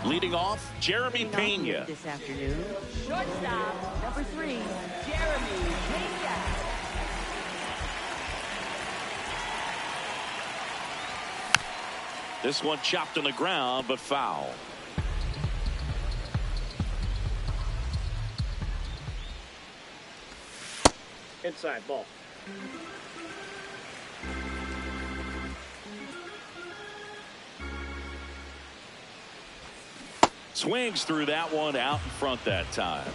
Leading off, Jeremy Pena. This afternoon, shortstop, number 3, Jeremy Pena. This one chopped on the ground, but foul. Inside ball. Swings through that one out in front that time.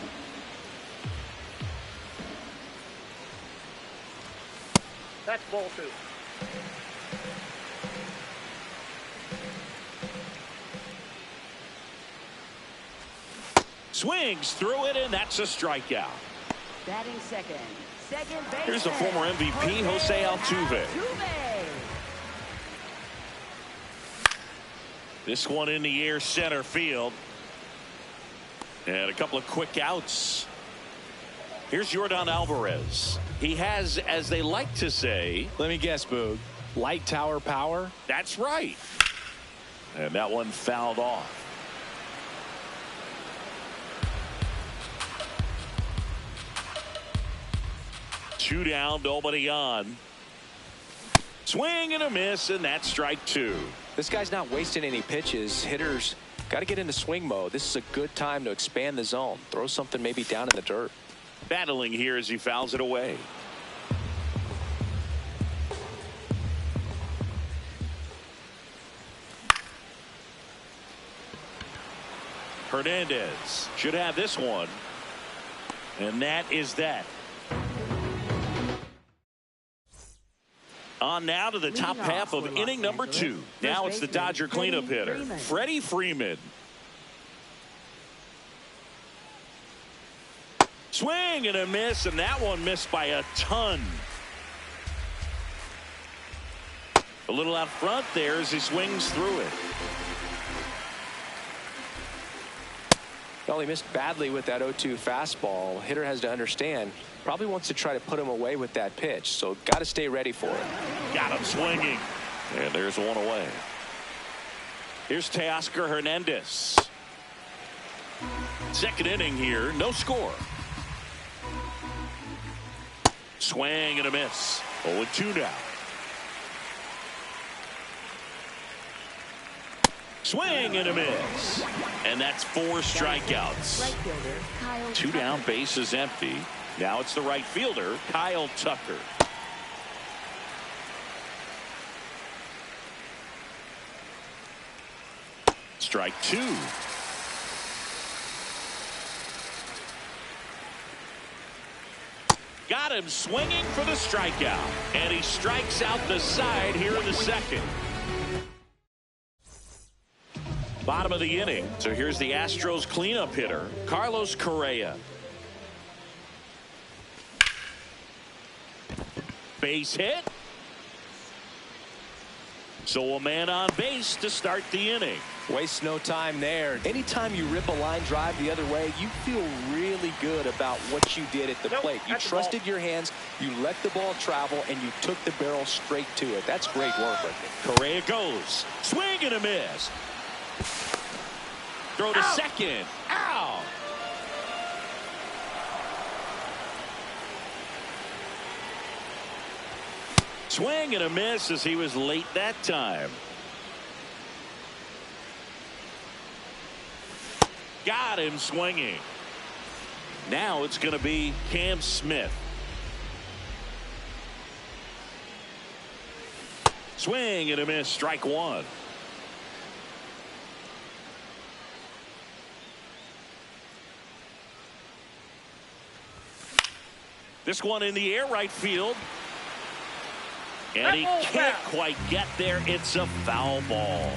That's ball 2. Swings through it, and that's a strikeout. Batting second base. Here's the former MVP, Jose Altuve. This one in the air, center field. And a couple of quick outs. Here's Yordan Alvarez. He has, as they like to say, let me guess, Boog, light tower power? That's right. And that one fouled off. Two down, nobody on. Swing and a miss, and that's strike 2. This guy's not wasting any pitches. Hitters got to get into swing mode. This is a good time to expand the zone. Throw something maybe down in the dirt. Battling here as he fouls it away. Hernandez should have this one. And that is that. On now to the top half of inning number 2. Now it's the Dodger cleanup hitter, Freddie Freeman. Swing and a miss, and that one missed by a ton. A little out front there as he swings through it. Well, he missed badly with that 0-2 fastball. Hitter has to understand, probably wants to try to put him away with that pitch, so got to stay ready for it. Got him swinging, and there's one away. Here's Teoscar Hernandez. Second inning here, no score. Swing and a miss. 0-2 now. Swing and a miss. And that's 4 strikeouts. 2 down, bases empty. Now it's the right fielder, Kyle Tucker. Strike 2. Got him swinging for the strikeout. And he strikes out the side here in the second. Bottom of the inning. So here's the Astros cleanup hitter, Carlos Correa. Base hit. So a man on base to start the inning. Waste no time there. Anytime you rip a line drive the other way, you feel really good about what you did at the plate. You trusted your hands, you let the ball travel, and you took the barrel straight to it. That's great work right there. Correa goes. Swing and a miss. Throw to second. Out. Swing and a miss as he was late that time. Got him swinging. Now it's going to be Cam Smith. Swing and a miss, strike 1. This one in the air, right field. And he can't quite get there. It's a foul ball.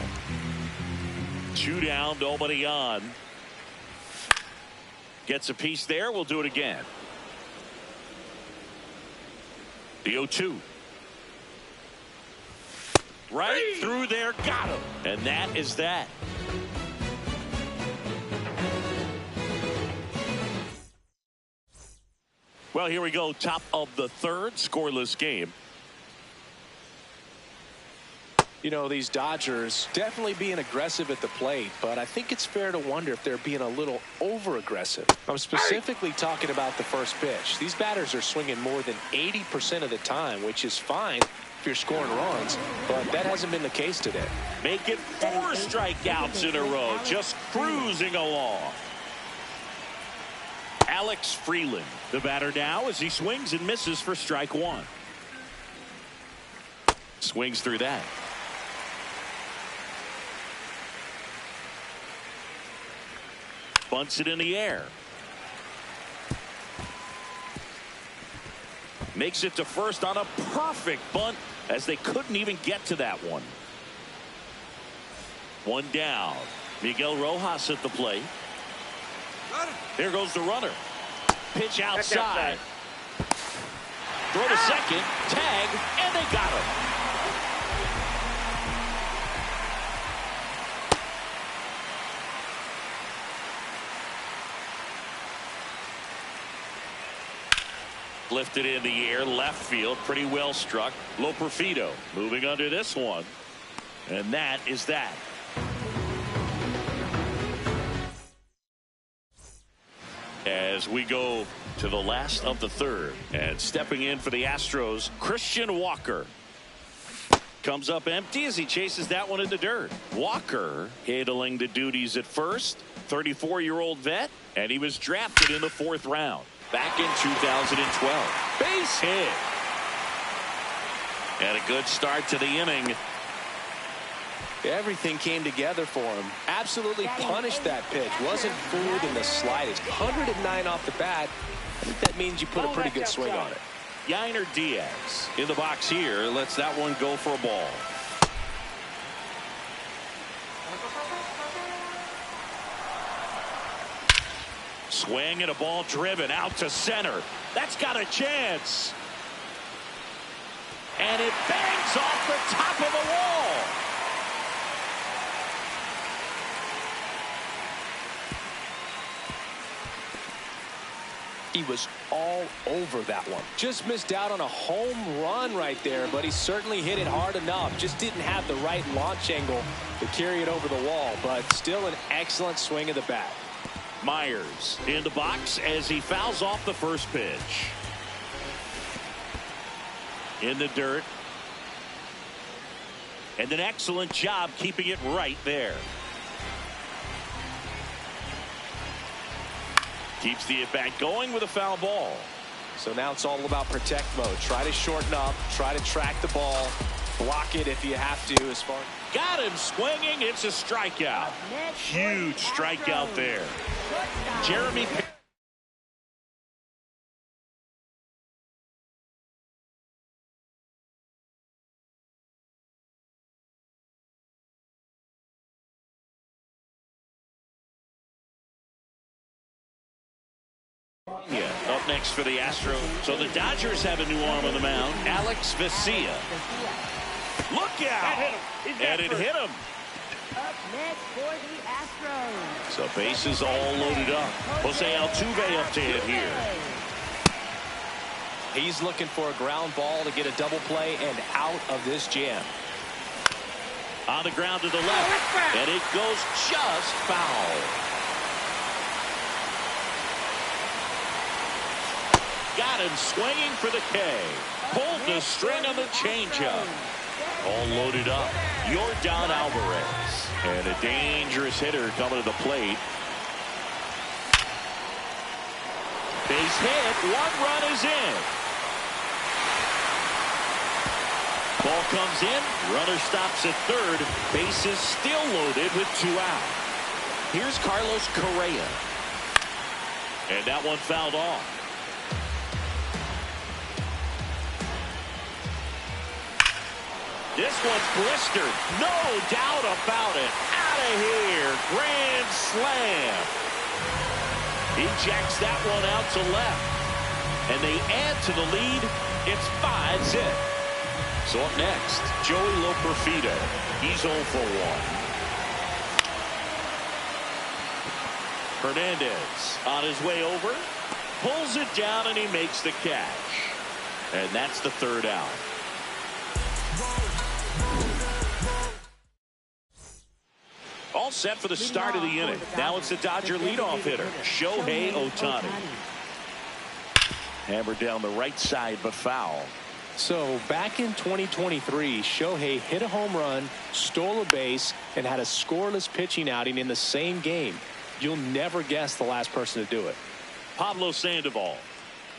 2 down, nobody on. Gets a piece there. We'll do it again. The 0-2. Right through there. Got him. And that is that. Well, here we go. Top of the third. Scoreless game. You know, these Dodgers definitely being aggressive at the plate, but I think it's fair to wonder if they're being a little over-aggressive. I'm specifically talking about the first pitch. These batters are swinging more than 80% of the time, which is fine if you're scoring runs, but that hasn't been the case today. Make it 4 strikeouts in a row, just cruising along. Alex Freeland, the batter now, as he swings and misses for strike 1. Swings through that. Bunts it in the air. Makes it to first on a perfect bunt, as they couldn't even get to that one. 1 down. Miguel Rojas at the plate. There goes the runner. Pitch outside. Throw to second. Tag. And they got him. Lifted in the air, left field, pretty well struck. Loperfido moving under this one. And that is that. As we go to the last of the third, and stepping in for the Astros, Christian Walker. Comes up empty as he chases that one in the dirt. Walker handling the duties at first. 34-year-old vet, and he was drafted in the 4th round. Back in 2012. Base hit. And a good start to the inning. Everything came together for him. Absolutely punished that pitch. Wasn't fooled in the slightest. 109 off the bat. I think that means you put a pretty good swing on it. Yainer Diaz in the box here. Lets that one go for a ball. Swing and a ball driven out to center. That's got a chance. And it bangs off the top of the wall. He was all over that one. Just missed out on a home run right there, but he certainly hit it hard enough. Just didn't have the right launch angle to carry it over the wall, but still an excellent swing of the bat. Myers in the box as he fouls off the first pitch. In the dirt. And an excellent job keeping it right there. Keeps the at-bat going with a foul ball. So now it's all about protect mode. Try to shorten up. Try to track the ball. Block it if you have to. As far got him swinging. It's a strikeout. Huge strikeout there. Jeremy. Up next for the Astros. So the Dodgers have a new arm on the mound. Alex Vesia. Look out! And it hit him. Up next for the Astros. So bases all loaded up. Jose Altuve up to hit here. He's looking for a ground ball to get a double play and out of this jam. On the ground to the left. And it goes just foul. Got him swinging for the K. Pulled the string on the changeup. All loaded up. Yordan Alvarez. And a dangerous hitter coming to the plate. Base hit. 1 run is in. Ball comes in. Runner stops at third. Bases still loaded with 2 out. Here's Carlos Correa. And that one fouled off. This one's blistered. No doubt about it. Out of here. Grand slam. He jacks that one out to left. And they add to the lead. It's 5-zip. So up next, Joey Loperfido. He's 0 for 1. Hernandez on his way over. Pulls it down and he makes the catch. And that's the 3rd out. All set for the start of the inning. Now it's the Dodger leadoff hitter, Shohei Ohtani. Hammered down the right side, but foul. So back in 2023, Shohei hit a home run, stole a base, and had a scoreless pitching outing in the same game. You'll never guess the last person to do it. Pablo Sandoval.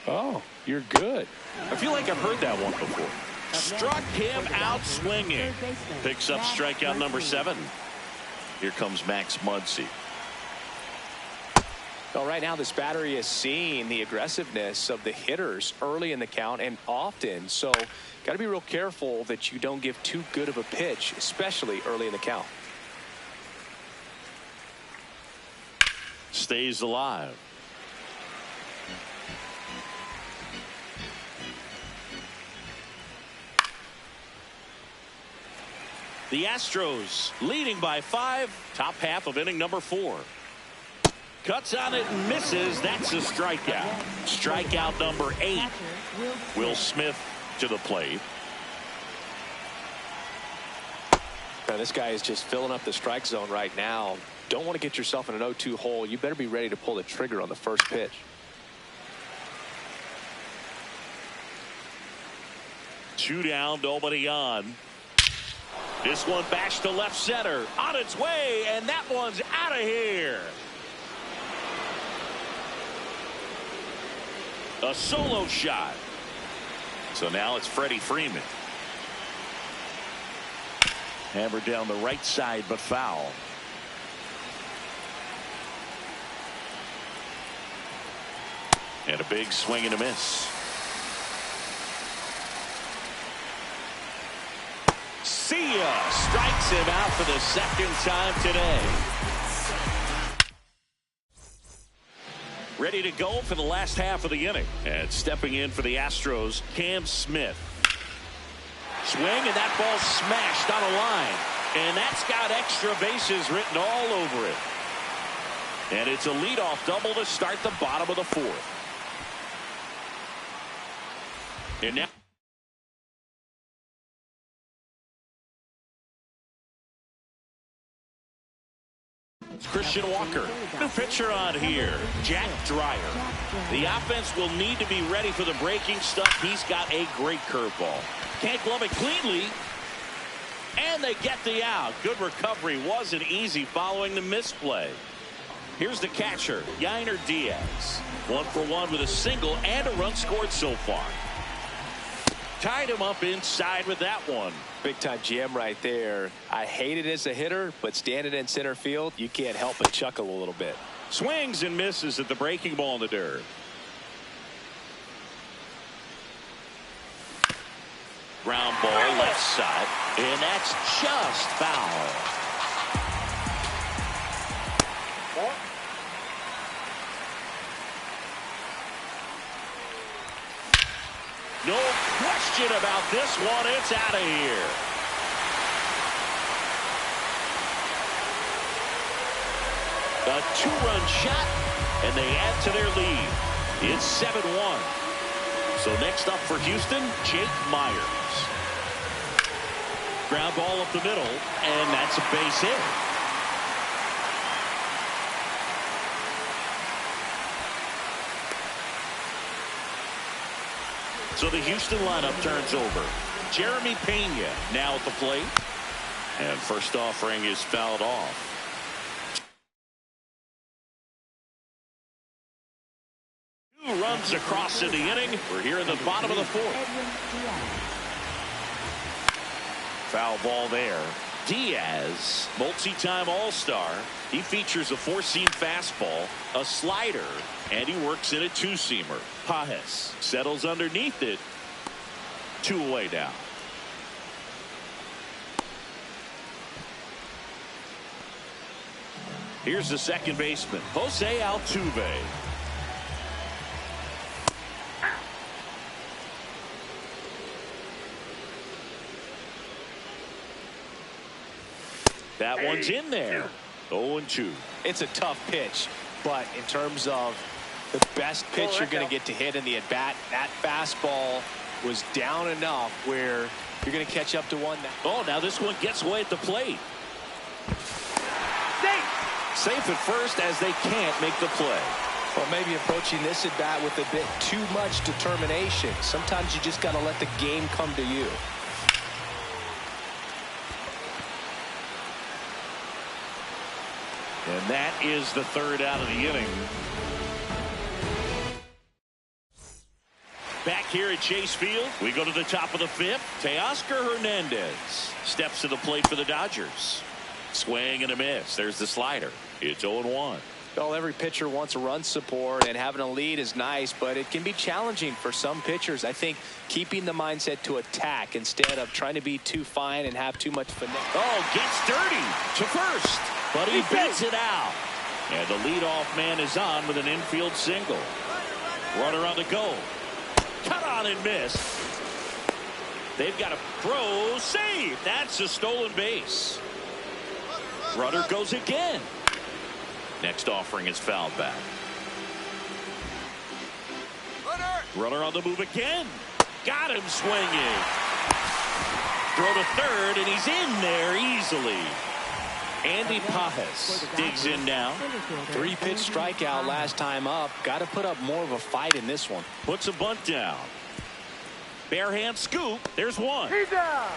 Oh, you're good. I feel like I've heard that one before. Struck him out swinging. Picks up strikeout number 7. Here comes Max Muncy. Well, right now this battery is seeing the aggressiveness of the hitters early in the count and often. So got to be real careful that you don't give too good of a pitch, especially early in the count. Stays alive. The Astros leading by 5. Top half of inning number 4. Cuts on it and misses. That's a strikeout. Strikeout number 8. Will Smith to the plate. Now, this guy is just filling up the strike zone right now. Don't want to get yourself in an 0-2 hole. You better be ready to pull the trigger on the first pitch. Two down, nobody on. This one bashed to left center. On its way, and that one's out of here. A solo shot. So now it's Freddie Freeman. Hammered down the right side, but foul. And a big swing and a miss. See ya. Strikes him out for the second time today. Ready to go for the last half of the inning. And stepping in for the Astros, Cam Smith. Swing, and that ball smashed on a line. And that's got extra bases written all over it. And it's a leadoff double to start the bottom of the 4th. And now Christian Walker. New pitcher on here, Jack Dreyer. The offense will need to be ready for the breaking stuff. He's got a great curveball. Can't glove it cleanly. And they get the out. Good recovery. Wasn't easy following the misplay. Here's the catcher, Yainer Diaz. 1 for 1 with a single and a run scored so far. Tied him up inside with that one. Big time GM right there. I hate it as a hitter, but standing in center field, you can't help but chuckle a little bit. Swings and misses at the breaking ball in the dirt. Ground ball left side, and that's just foul. No question about this one. It's out of here. A 2-run shot, and they add to their lead. It's 7-1. So next up for Houston, Jake Myers. Ground ball up the middle, and that's a base hit. So the Houston lineup turns over. Jeremy Pena now at the plate. And first offering is fouled off. Two runs across in the inning. We're here in the bottom of the 4th. Foul ball there. Diaz, multi-time All-Star. He features a 4-seam fastball, a slider, and he works in a 2-seamer. Pajes settles underneath it. 2 away now. Here's the second baseman, Jose Altuve. That one's in there. 0-2. It's a tough pitch, but in terms of the best pitch you're going to get to hit in the at-bat, that fastball was down enough where you're going to catch up to one. Oh, now this one gets away at the plate. Safe at first as they can't make the play. Well, maybe approaching this at bat with a bit too much determination. Sometimes you just got to let the game come to you. And that is the third out of the inning. Back here at Chase Field, we go to the top of the fifth. Teoscar Hernandez steps to the plate for the Dodgers. Swing and a miss. There's the slider. It's 0-1. Well, every pitcher wants a run support, and having a lead is nice, but it can be challenging for some pitchers. I think keeping the mindset to attack instead of trying to be too fine and have too much finesse. Oh, gets dirty to first, but he beats it out. And the leadoff man is on with an infield single. Runner on the go. Cut on and miss. They've got a throw. Save. That's a stolen base. Runner goes again. Next offering is fouled back. Runner on the move again. Got him swinging. Throw to third, and he's in there easily. Andy Pajes digs in now. 3-pitch strikeout last time up. Got to put up more of a fight in this one. Puts a bunt down. Bare hand scoop. There's one. He's out.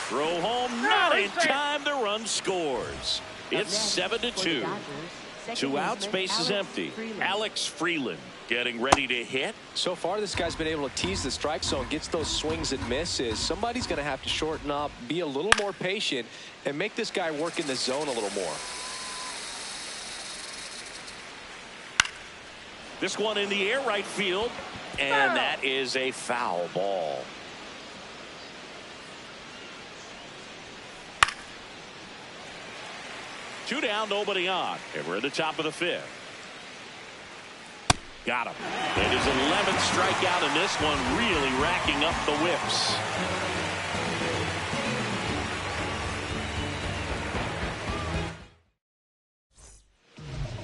Throw home, not in time. The run scores. It's 7-2. 2 outs, base is empty. Alex Freeland getting ready to hit. So far, this guy's been able to tease the strike zone, gets those swings and misses. Somebody's going to have to shorten up, be a little more patient, and make this guy work in the zone a little more. This one in the air right field, and that is a foul ball. Two down, nobody on, and we're at the top of the fifth. Got him. And his 11th strikeout in this one, really racking up the whips.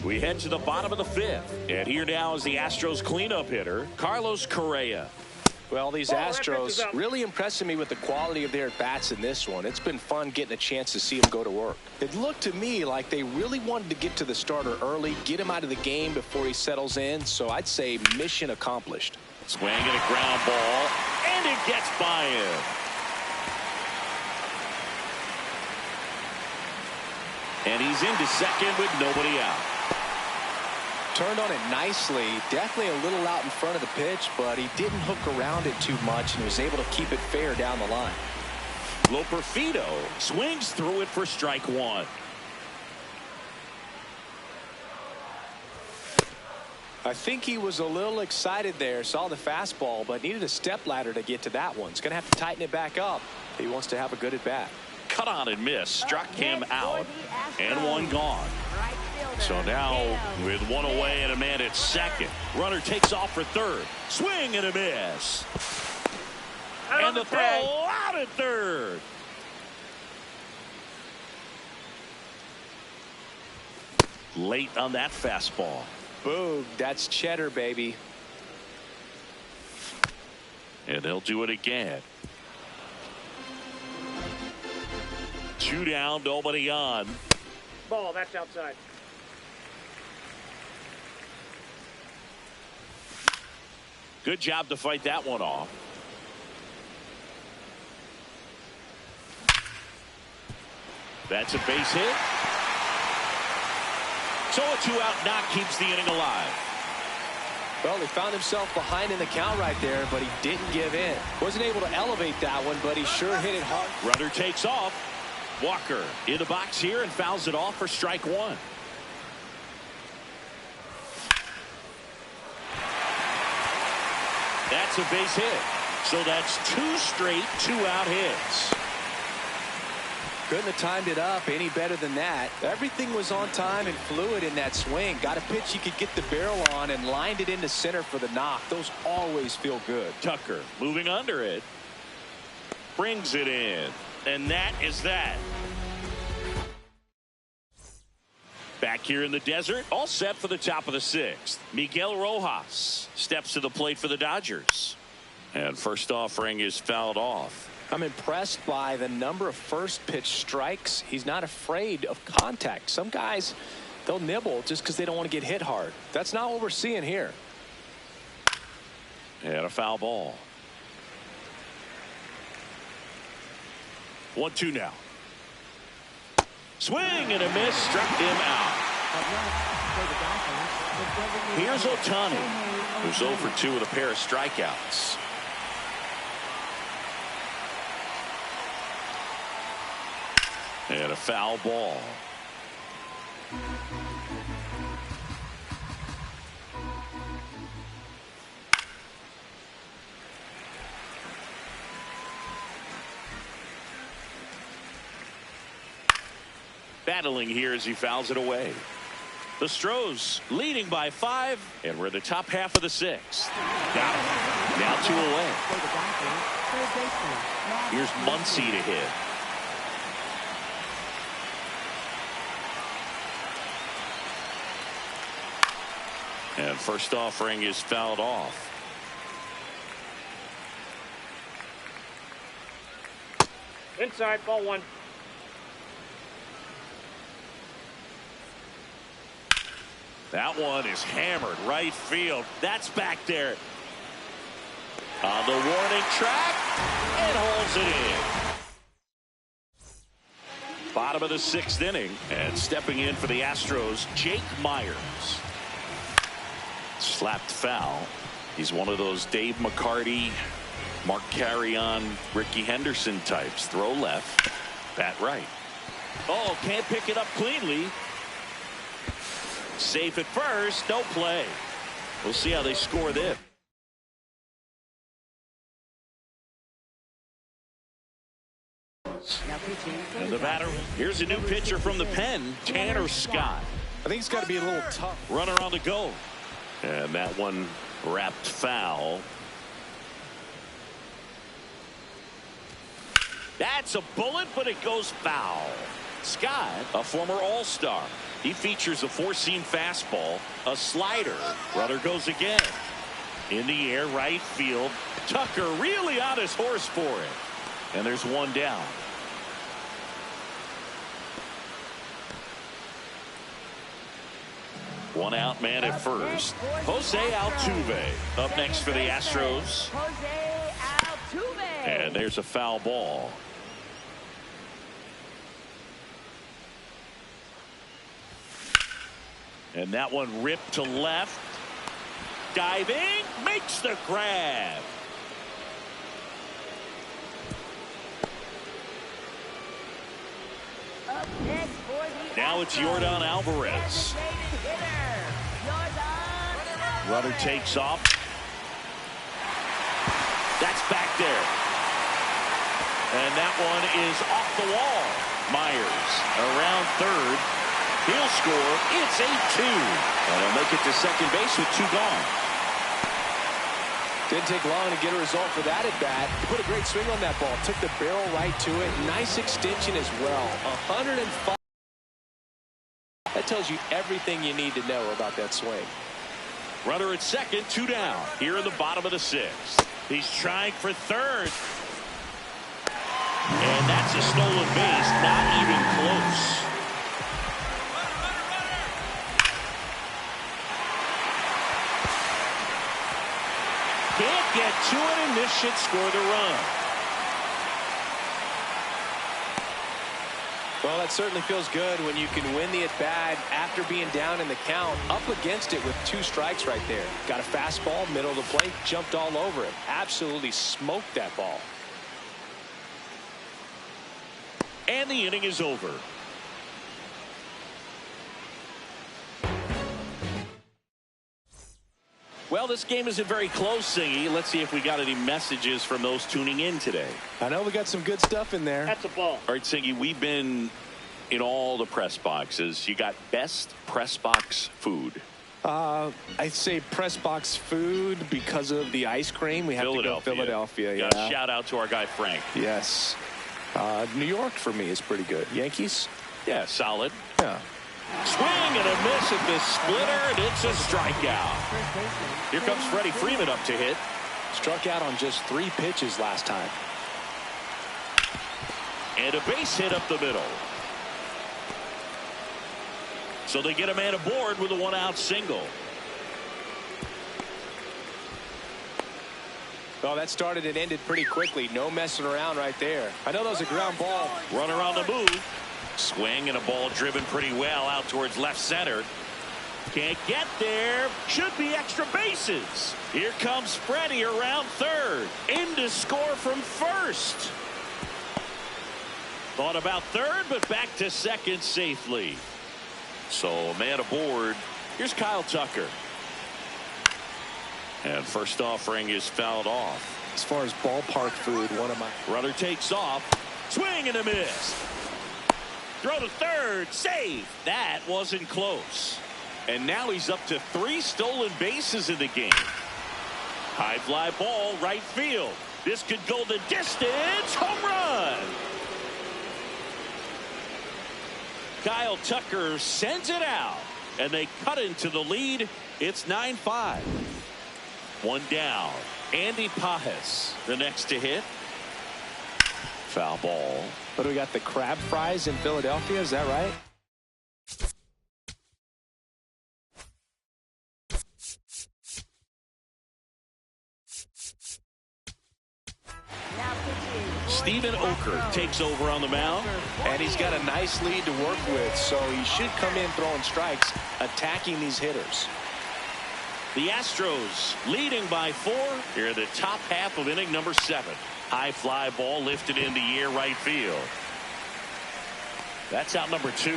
We head to the bottom of the fifth, and here now is the Astros cleanup hitter, Carlos Correa. Well, these Astros really impressing me with the quality of their at-bats in this one. It's been fun getting a chance to see them go to work. It looked to me like they really wanted to get to the starter early, get him out of the game before he settles in, so I'd say mission accomplished. Swing and a ground ball, and it gets by him. And he's into second with nobody out. Turned on it nicely, definitely a little out in front of the pitch, but he didn't hook around it too much and was able to keep it fair down the line. Loperfido swings through it for strike one. I think he was a little excited there, saw the fastball, but needed a step ladder to get to that one. He's going to have to tighten it back up if he wants to have a good at bat. Cut on and miss, struck him out, and one gone. So now with one away and a man at second, runner takes off for third. Swing and a miss. And the throw out at third. Late on that fastball. Boom, that's cheddar, baby. And they'll do it again. 2 down, nobody on. Ball, that's outside. Good job to fight that one off. That's a base hit. So a 2-out knock keeps the inning alive. Well, he found himself behind in the count right there, but he didn't give in. Wasn't able to elevate that one, but he sure hit it hard. Runner takes off. Walker in the box here and fouls it off for strike one. That's a base hit. So that's 2 straight 2-out hits. Couldn't have timed it up any better than that. Everything was on time and fluid in that swing. Got a pitch you could get the barrel on and lined it into center for the knock. Those always feel good. Tucker moving under it. Brings it in. And that is that. Back here in the desert, all set for the top of the 6th. Miguel Rojas steps to the plate for the Dodgers. And first offering is fouled off. I'm impressed by the number of first pitch strikes. He's not afraid of contact. Some guys, they'll nibble just because they don't want to get hit hard. That's not what we're seeing here. And a foul ball. 1-2 now. Swing and a miss, struck him out. Here's Ohtani, who's 0 for 2 with a pair of strikeouts. And a foul ball. Battling here as he fouls it away. The Stros leading by 5, and we're in the top half of the 6th. Got it. Now 2 away. Here's Muncy to hit. And first offering is fouled off. Inside, ball 1. That one is hammered right field. That's back there. On the warning track, it holds it in. Bottom of the 6th inning, and stepping in for the Astros, Jake Myers. Slapped foul. He's one of those Dave McCarty, Mark Carrion, Ricky Henderson types. Throw left, bat right. Oh, can't pick it up cleanly. Safe at first, no play. We'll see how they score this. And the batter, here's a new pitcher from the pen, Tanner Scott. I think it's got to be a little tough. Runner on the go. And that one wrapped foul. That's a bullet, but it goes foul. Scott, a former All-Star. He features a 4-seam fastball, a slider. Runner goes again. In the air, right field. Tucker really on his horse for it. And there's one down. One out man at first. Jose Altuve up next for the Astros. Jose Altuve. And there's a foul ball. And that one ripped to left. Diving, makes the grab. Up next for the Now it's Astros, Yordan Alvarez. designated hitter, Yordan Runner Alvarez. takes off. That's back there. And that one is off the wall. Myers around third. He'll score. It's 8-2. And he'll make it to second base with 2 gone. Didn't take long to get a result for that at bat. He put a great swing on that ball. Took the barrel right to it. Nice extension as well. 105. That tells you everything you need to know about that swing. Runner at second, 2 down. Here in the bottom of the 6th. He's trying for third. And that's a stolen base. Not even close. Can't get to it, and this should score the run. Well, that certainly feels good when you can win the at-bat after being down in the count. Up against it with 2 strikes right there. Got a fastball, middle of the plate, jumped all over it. Absolutely smoked that ball. And the inning is over. Well, this game isn't very close, Singy. Let's see if we got any messages from those tuning in today. I know we got some good stuff in there. That's a ball. All right, Singy, we've been in all the press boxes. You got best press box food. I'd say press box food because of the ice cream. We have to go Philadelphia. Got a shout out to our guy Frank. Yes. New York for me is pretty good. Yankees? Yeah, solid. Yeah. Swing and a miss at the splitter, and it's a strikeout. Here comes Freddie Freeman up to hit. Struck out on just 3 pitches last time. And a base hit up the middle. So they get a man aboard with a 1-out single. Well, that started and ended pretty quickly. No messing around right there. I know that was a ground ball. Runner on the move. Swing and a ball driven pretty well out towards left center. Can't get there. Should be extra bases. Here comes Freddie around third. In to score from first. Thought about third, but back to second safely. So a man aboard. Here's Kyle Tucker. And first offering is fouled off. As far as ballpark food, one of my... Runner takes off. Swing and a miss. Throw to third. Save. That wasn't close. And now he's up to 3 stolen bases in the game. High fly ball right field. This could go the distance. Home run. Kyle Tucker sends it out. And they cut into the lead. It's 9-5. One down. Andy Pajes, the next to hit. Foul ball. What do we got? The crab fries in Philadelphia? Is that right? Stephen Oker takes over on the mound. And he's got a nice lead to work with, so he should come in throwing strikes, attacking these hitters. The Astros leading by 4 here in the top half of inning number 7. High fly ball lifted in the air right field. That's out number 2.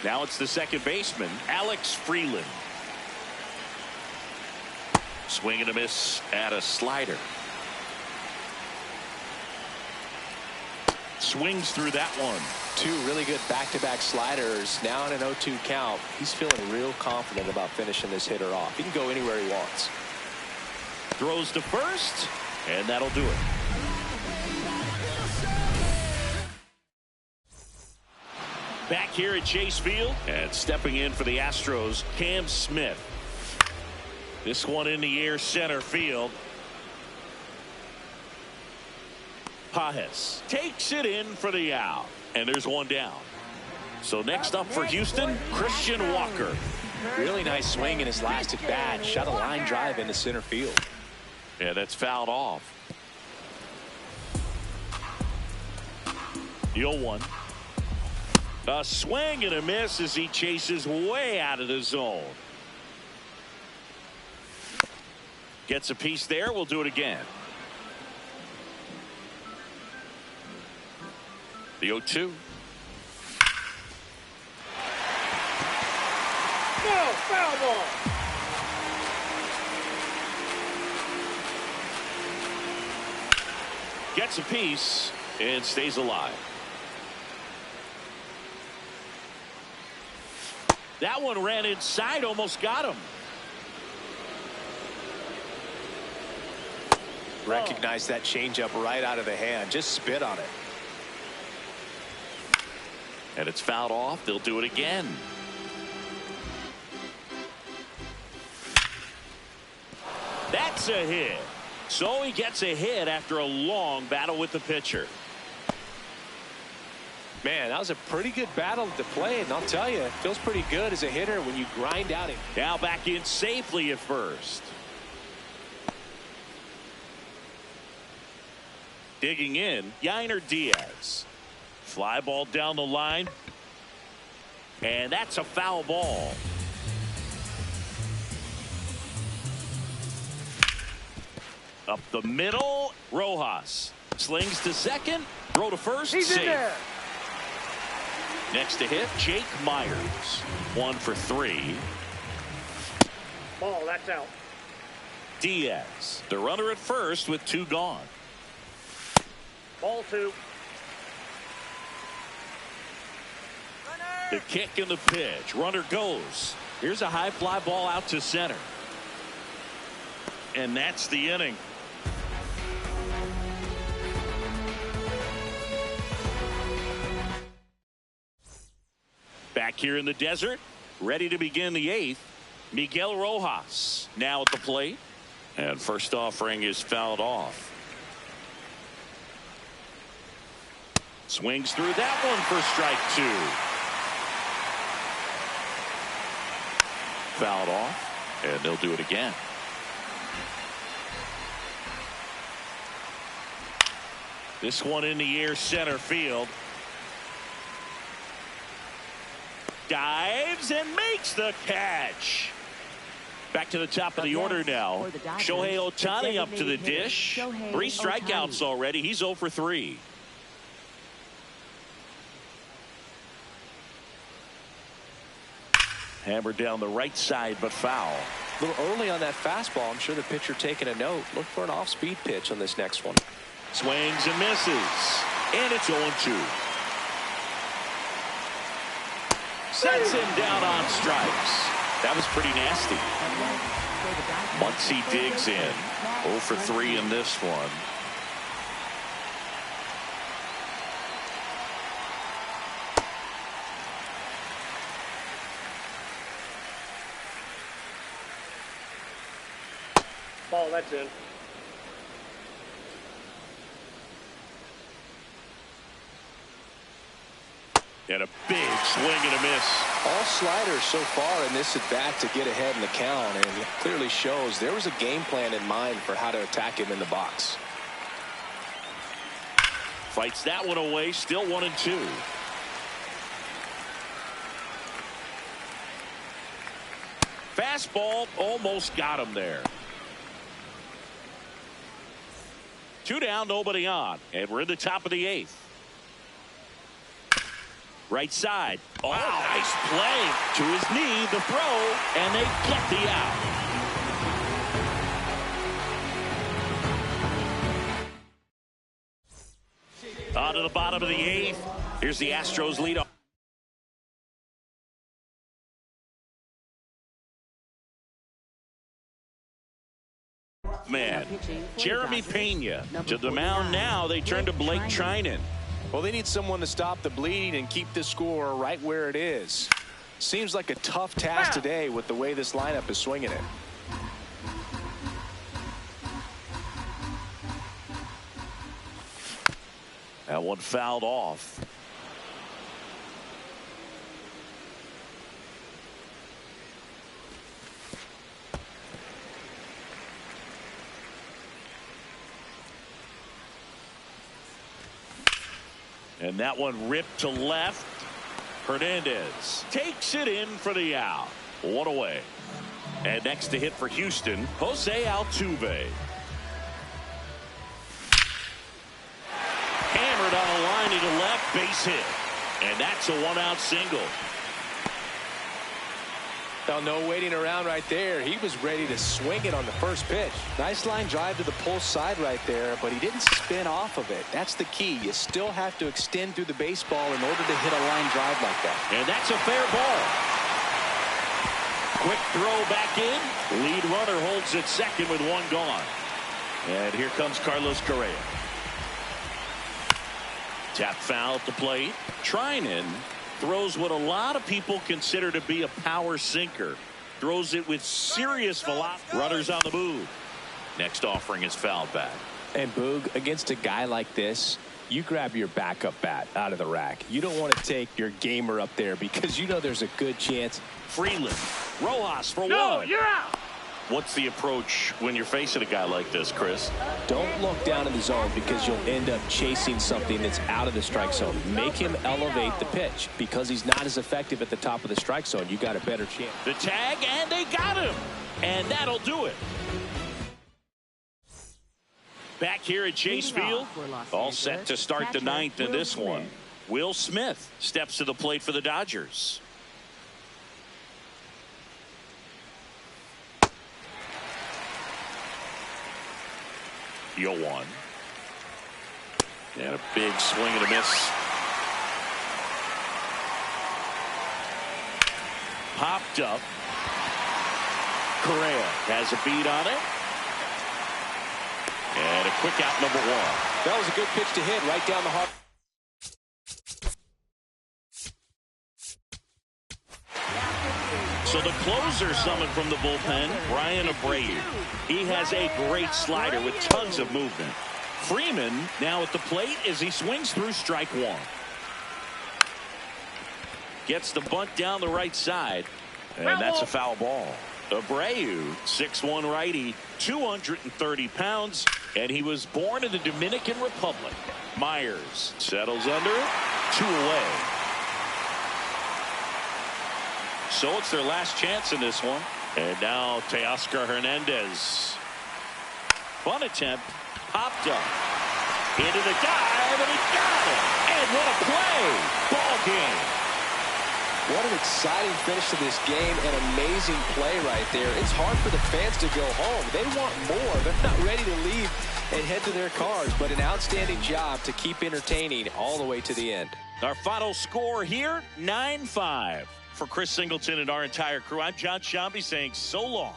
Now it's the second baseman, Alex Freeland. Swing and a miss at a slider. Swings through that one. 2 really good back-to-back sliders. Now in an 0-2 count. He's feeling real confident about finishing this hitter off. He can go anywhere he wants. Throws to first, and that'll do it. Back here at Chase Field, and stepping in for the Astros, Cam Smith. This one in the air center field. Pajes takes it in for the out. And there's one down. So next up for Houston, Christian Walker. Really nice swing in his last at bat. Shot a line drive into center field. Yeah, that's fouled off. The 0-1. A swing and a miss as he chases way out of the zone. Gets a piece there. We'll do it again. The 0-2. No, foul ball. Gets a piece and stays alive. That one ran inside, almost got him. Recognize that changeup right out of the hand. Just spit on it. And it's fouled off. They'll do it again. That's a hit. So he gets a hit after a long battle with the pitcher. Man, that was a pretty good battle to play, and I'll tell you, it feels pretty good as a hitter when you grind out it. Now back in safely at first. Digging in, Yainer Diaz. Fly ball down the line. And that's a foul ball. Up the middle, Rojas slings to second, throw to first. He's safe. in there. Next to hit, Jake Myers. 1 for 3. Ball, that's out. Diaz, the runner at first with 2 gone. Ball 2. The kick and the pitch. Runner goes. Here's a high fly ball out to center. And that's the inning. Back here in the desert, ready to begin the 8th. Miguel Rojas now at the plate. And first offering is fouled off. Swings through that one for strike 2. Fouled off, and they'll do it again. This one in the air, center field. Dives and makes the catch. Back to the top of the order now. Shohei Ohtani up to the dish. 3 strikeouts already. He's 0 for 3. Hammered down the right side, but foul. A little early on that fastball. I'm sure the pitcher taking a note. Look for an off-speed pitch on this next one. Swings and misses. And it's 0-2. Sets him down on strikes. That was pretty nasty. Muncy digs in. 0 for 3 in this one. Ball, that's in. And a big swing and a miss. All sliders so far in this at bat to get ahead in the count, and it clearly shows there was a game plan in mind for how to attack him in the box. Fights that one away, still 1-2. Fastball almost got him there. 2 down, nobody on, and we're in the top of the 8th. Right side. Oh, wow. Nice play. To his knee, the throw, and they get the out. On to the bottom of the 8th. Here's the Astros lead off. Man, Jeremy Pena to the mound now. They turn to Blake Trinan. Well, they need someone to stop the bleed and keep the score right where it is. Seems like a tough task today with the way this lineup is swinging it. That one fouled off. And that one ripped to left. Hernandez takes it in for the out. 1 away. And next to hit for Houston, Jose Altuve. Hammered on a line to left, base hit. And that's a 1-out single. Now, no waiting around right there. He was ready to swing it on the first pitch. Nice line drive to the pull side right there, but he didn't spin off of it. That's the key. You still have to extend through the baseball in order to hit a line drive like that. And that's a fair ball. Quick throw back in. Lead runner holds at second with 1 gone. And here comes Carlos Correa. Tap foul at the plate. Trinan throws what a lot of people consider to be a power sinker. Throws it with serious velocity. Runners on the move. Next offering is fouled back. And Boog, against a guy like this, you grab your backup bat out of the rack. You don't want to take your gamer up there because you know there's a good chance. Freeland. Rojas for 1. No, you're out. What's the approach when you're facing a guy like this, Chris? Don't look down in the zone because you'll end up chasing something that's out of the strike zone. Make him elevate the pitch because he's not as effective at the top of the strike zone. You got a better chance. The tag, and they got him. And that'll do it. Back here at Chase Field, all set to start the 9th in this one. Will Smith steps to the plate for the Dodgers. The 0-1. And a big swing and a miss. Popped up. Correa has a beat on it. And a quick out, number 1. That was a good pitch to hit right down the heart. So the closer summoned from the bullpen, Brian Abreu. He has a great slider with tons of movement. Freeman now at the plate as he swings through strike one. Gets the bunt down the right side, and that's a foul ball. Abreu, 6'1" righty, 230 pounds, and he was born in the Dominican Republic. Myers settles under it, 2 away. So it's their last chance in this one. And now Teoscar Hernandez. Bunt attempt, popped up. Into the dive, and he got it. And what a play. Ball game. What an exciting finish to this game. An amazing play right there. It's hard for the fans to go home. They want more. They're not ready to leave and head to their cars. But an outstanding job to keep entertaining all the way to the end. Our final score here, 9-5. For Chris Singleton and our entire crew, I'm John Shambi saying so long.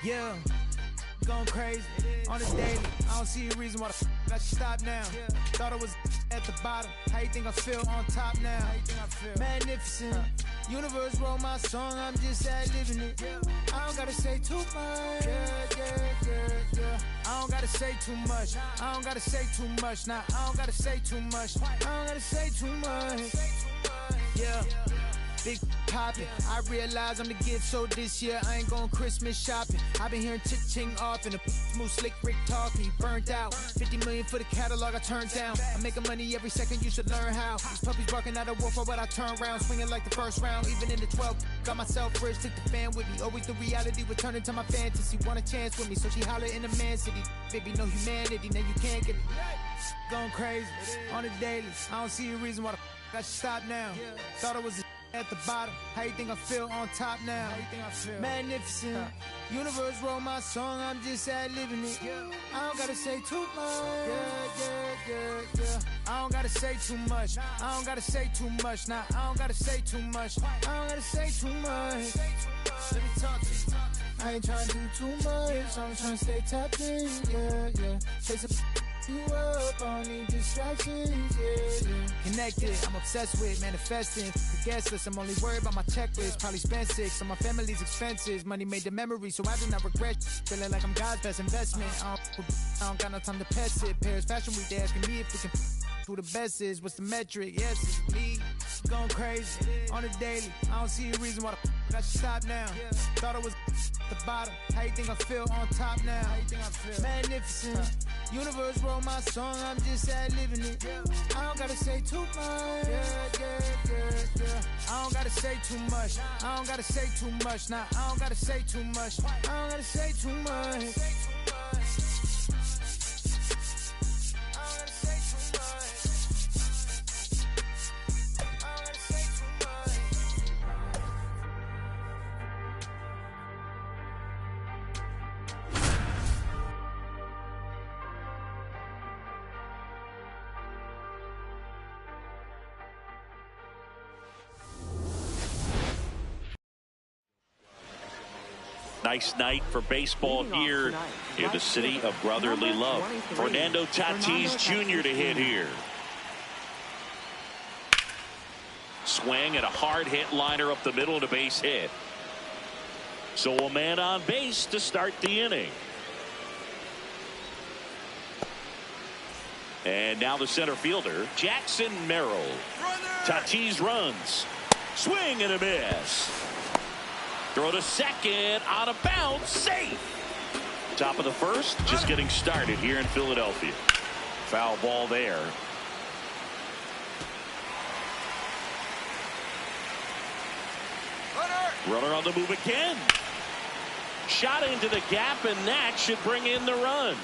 Yeah, going crazy on the daily. I don't see a reason why I should stop now. Thought I was at the bottom. How you think I feel on top now? Magnificent. Universe wrote my song, I'm just ad-libbing it. I don't gotta say too much. I don't gotta say too much. I don't gotta say too much. Nah, I don't gotta say too much. I don't gotta say too much. Yeah. Big poppin', I realize I'm the gift, so this year I ain't going Christmas shopping. I've been hearing ching off and a smooth slick Rick talking. He burnt out, 50 million for the catalog I turned down. I'm making money every second, you should learn how. These puppies barking out of war for what I turn round, swinging like the first round, even in the 12th. Got myself rich, took the fan with me. Always the reality would turn into my fantasy. Want a chance with me, so she holler in the man city. Baby, no humanity, now you can't get it. Going crazy on the daily. I don't see a reason why I should stop now. Thought it was at the bottom. How you think I feel on top now? How you think I feel? Magnificent. Universe wrote my song, I'm just ad-libbing it. I don't gotta say too much. I don't gotta say too much. I don't gotta say too much. Nah, I don't gotta say too much. I don't gotta say too much. Let me talk to you. I ain't trying to do too much. I'm trying to stay tapped in. Yeah. Chase you up, I don't need distractions, yeah. Connected, I'm obsessed with manifesting. The guest list, I'm only worried about my checklist. Probably spent 6 on my family's expenses. Money made the memory, so I do not regret. Feeling like I'm God's best investment. I don't got no time to pass it. Paris Fashion Week, they asking me if we can who the best is. What's the metric? Yes, it's me. Going crazy on the daily. I don't see a reason why I should stop now. Thought I was at the bottom. How you think I feel on top now? How you think I feel? Magnificent. Universe wrote my song, I'm just ad-libbing it. I don't gotta say too much. I don't gotta say too much. I don't gotta say too much. Nah, I don't gotta say too much. I don't gotta say too much. Nice night for baseball here in the city of brotherly love. Fernando Tatis Jr. to hit here. Swing and a hard hit liner up the middle and a base hit. So a man on base to start the inning. And now the center fielder, Jackson Merrill. Tatis runs. Swing and a miss. Throw to second, on a bounce, safe. Top of the first, just getting started here in Philadelphia. Foul ball there. Runner on the move again. Shot into the gap, and that should bring in the run.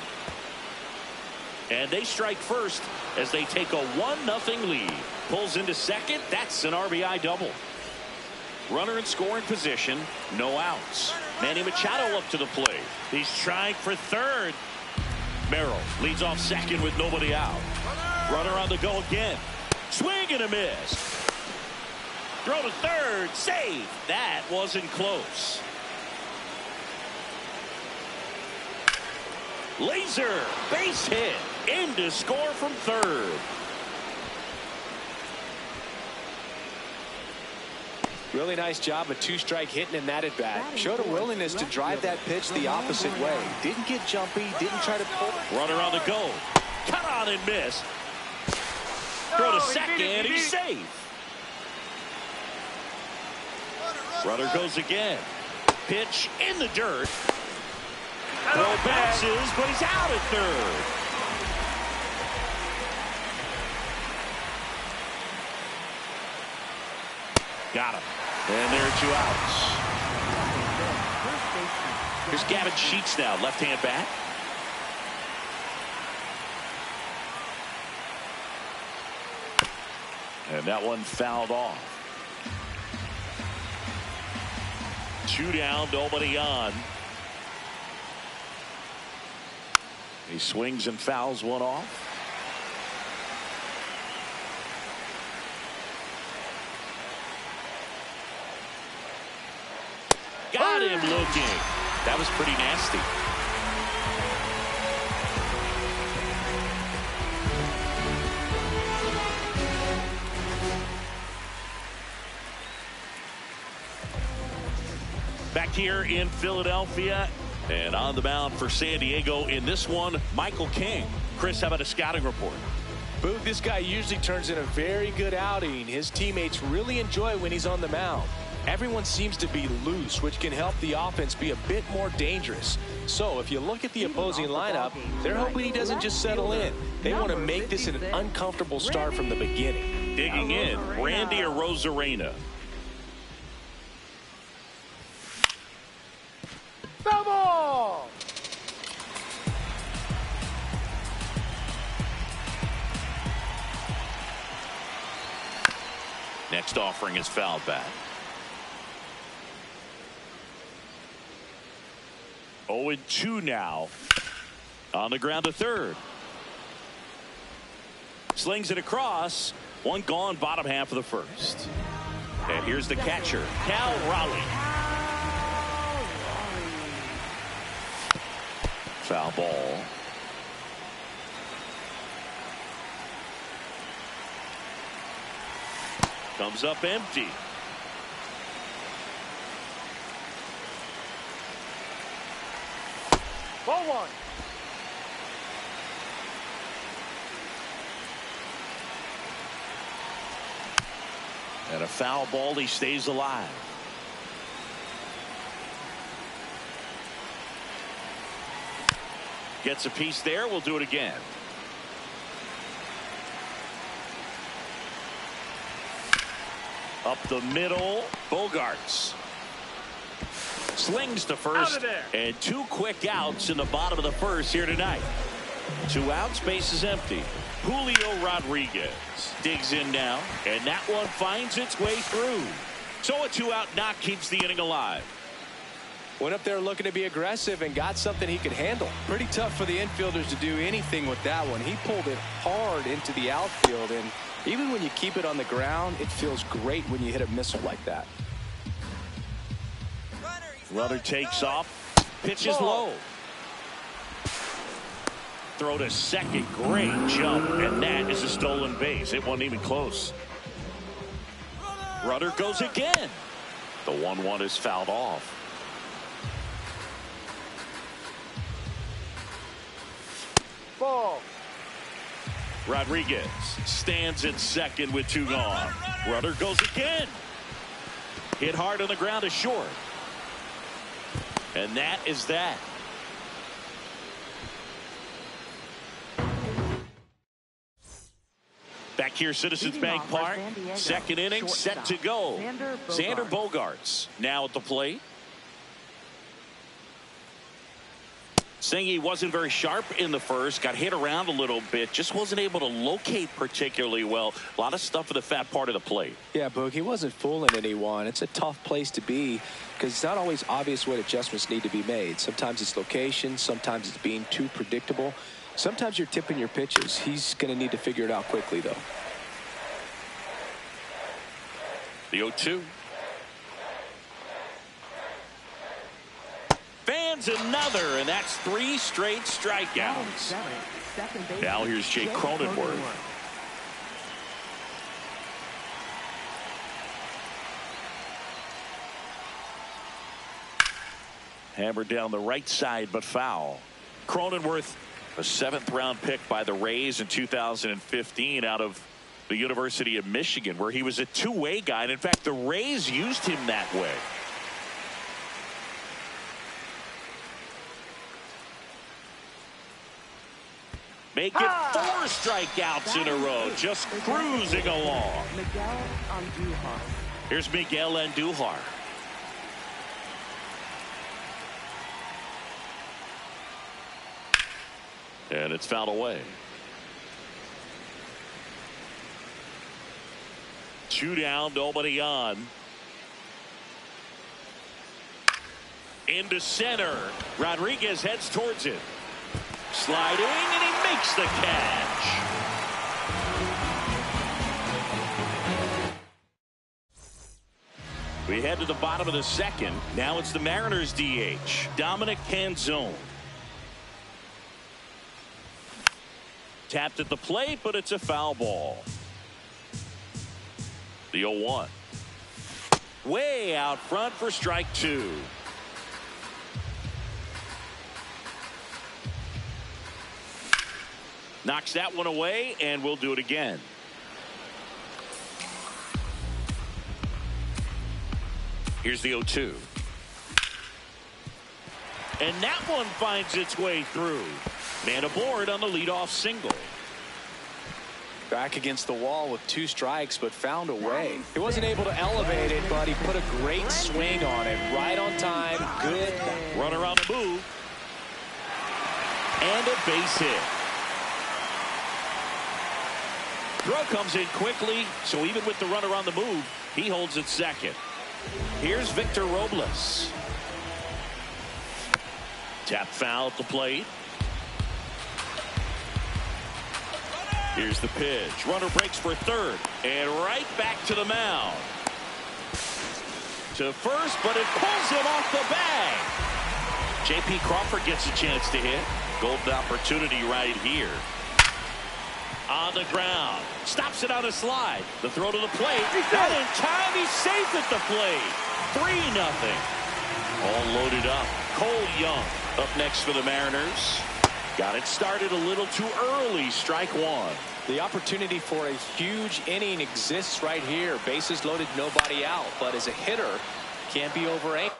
And they strike first as they take a 1-0 lead. Pulls into second, that's an RBI double. Runner in scoring position, no outs. Manny Machado up to the plate. He's trying for third. Merrill leads off second with nobody out. Runner on the go again. Swing and a miss. Throw to third, save. That wasn't close. Laser, base hit, in to score from third. Really nice job of two-strike hitting in that at bat. Showed a willingness to drive that pitch the opposite way. Didn't get jumpy, didn't try to pull. Runner on the go. Cut on and miss. Throw to second. He's safe. Runner goes again. Pitch in the dirt. Throw bounces, but he's out at third. Got him. And there are 2 outs. Here's Gavin Sheets now, left-hand bat. And that one fouled off. 2 down, nobody on. He swings and fouls one off. Got him looking. That was pretty nasty. Back here in Philadelphia, and on the mound for San Diego in this one, Michael King. Chris, how about a scouting report? Boog, this guy usually turns in a very good outing. His teammates really enjoy when he's on the mound. Everyone seems to be loose, which can help the offense be a bit more dangerous. So if you look at the opposing lineup, they're hoping he doesn't just settle in. They want to make this an uncomfortable start from the beginning. Digging in, Randy Arozarena. Double! Next offering is fouled back. 0-2 now. On the ground to third. Slings it across. One gone, bottom half of the first. And here's the catcher, Cal Raleigh. Foul ball. Comes up empty. Ball 1. And a foul ball. He stays alive. Gets a piece there. We'll do it again. Up the middle. Bogarts slings to first, and 2 quick outs in the bottom of the first here tonight. 2 outs, base is empty. Julio Rodriguez digs in now, and that one finds its way through. So a 2-out knock keeps the inning alive. Went up there looking to be aggressive and got something he could handle. Pretty tough for the infielders to do anything with that one. He pulled it hard into the outfield, and even when you keep it on the ground, it feels great when you hit a missile like that. Runner takes off. Pitches low. Throw to second. Great jump. And that is a stolen base. It wasn't even close. Runner goes again. The 1-1 is fouled off. Ball. Rodriguez stands at second with 2 gone. Runner goes again. Hit hard on the ground to short. And that is that. Back here, Citizens Bank Park. Second inning set to go. Xander Bogaerts now at the plate. Saying he wasn't very sharp in the first, got hit around a little bit, just wasn't able to locate particularly well. A lot of stuff at the fat part of the plate. Yeah, Boog, he wasn't fooling anyone. It's a tough place to be because it's not always obvious what adjustments need to be made. Sometimes it's location, sometimes it's being too predictable. Sometimes you're tipping your pitches. He's going to need to figure it out quickly, though. The 0-2. Fans another, and that's 3 straight strikeouts. Now here's Jake Cronenworth. Hammered down the right side, but foul. Cronenworth, a 7th-round pick by the Rays in 2015 out of the University of Michigan, where he was a two-way guy. And in fact, the Rays used him that way. Make it 4 strikeouts in a row, just cruising along. Miguel Andujar. Here's Miguel Andujar. And it's fouled away. 2 down, nobody on. Into center. Rodriguez heads towards it. Sliding, and he makes the catch. We head to the bottom of the 2nd. Now it's the Mariners DH, Dominic Canzone. Tapped at the plate, but it's a foul ball. The 0-1. Way out front for strike 2. Knocks that one away, and we'll do it again. Here's the 0-2. And that one finds its way through. Man aboard on the leadoff single. Back against the wall with 2 strikes, but found a way. He wasn't able to elevate it, but he put a great swing on it. Right on time. Good. Runner on the move. And a base hit. Throw comes in quickly, so even with the runner on the move, he holds it second. Here's Victor Robles. Tap foul at the plate. Here's the pitch. Runner breaks for third, and right back to the mound. To first, but it pulls him off the bag. J.P. Crawford gets a chance to hit. Golden opportunity right here. On the ground. Stops it on a slide. The throw to the plate. Not in time. He's safe at the plate. 3-0. All loaded up. Cole Young up next for the Mariners. Got it started a little too early. Strike 1. The opportunity for a huge inning exists right here. Bases loaded, nobody out. But as a hitter, can't be over 8.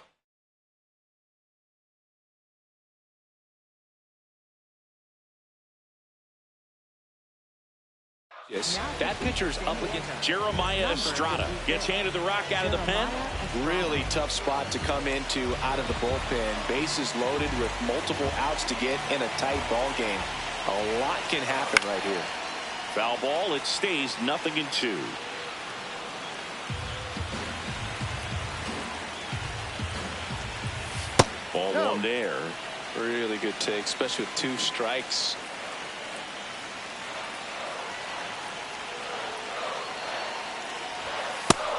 Yes, that pitcher's up against Jeremiah Estrada gets handed the rock out of the pen. Really tough spot to come into out of the bullpen. Bases loaded with multiple outs to get in a tight ball game. A lot can happen right here. Foul ball. It stays 0-2. Ball 1 there. Really good take, especially with 2 strikes.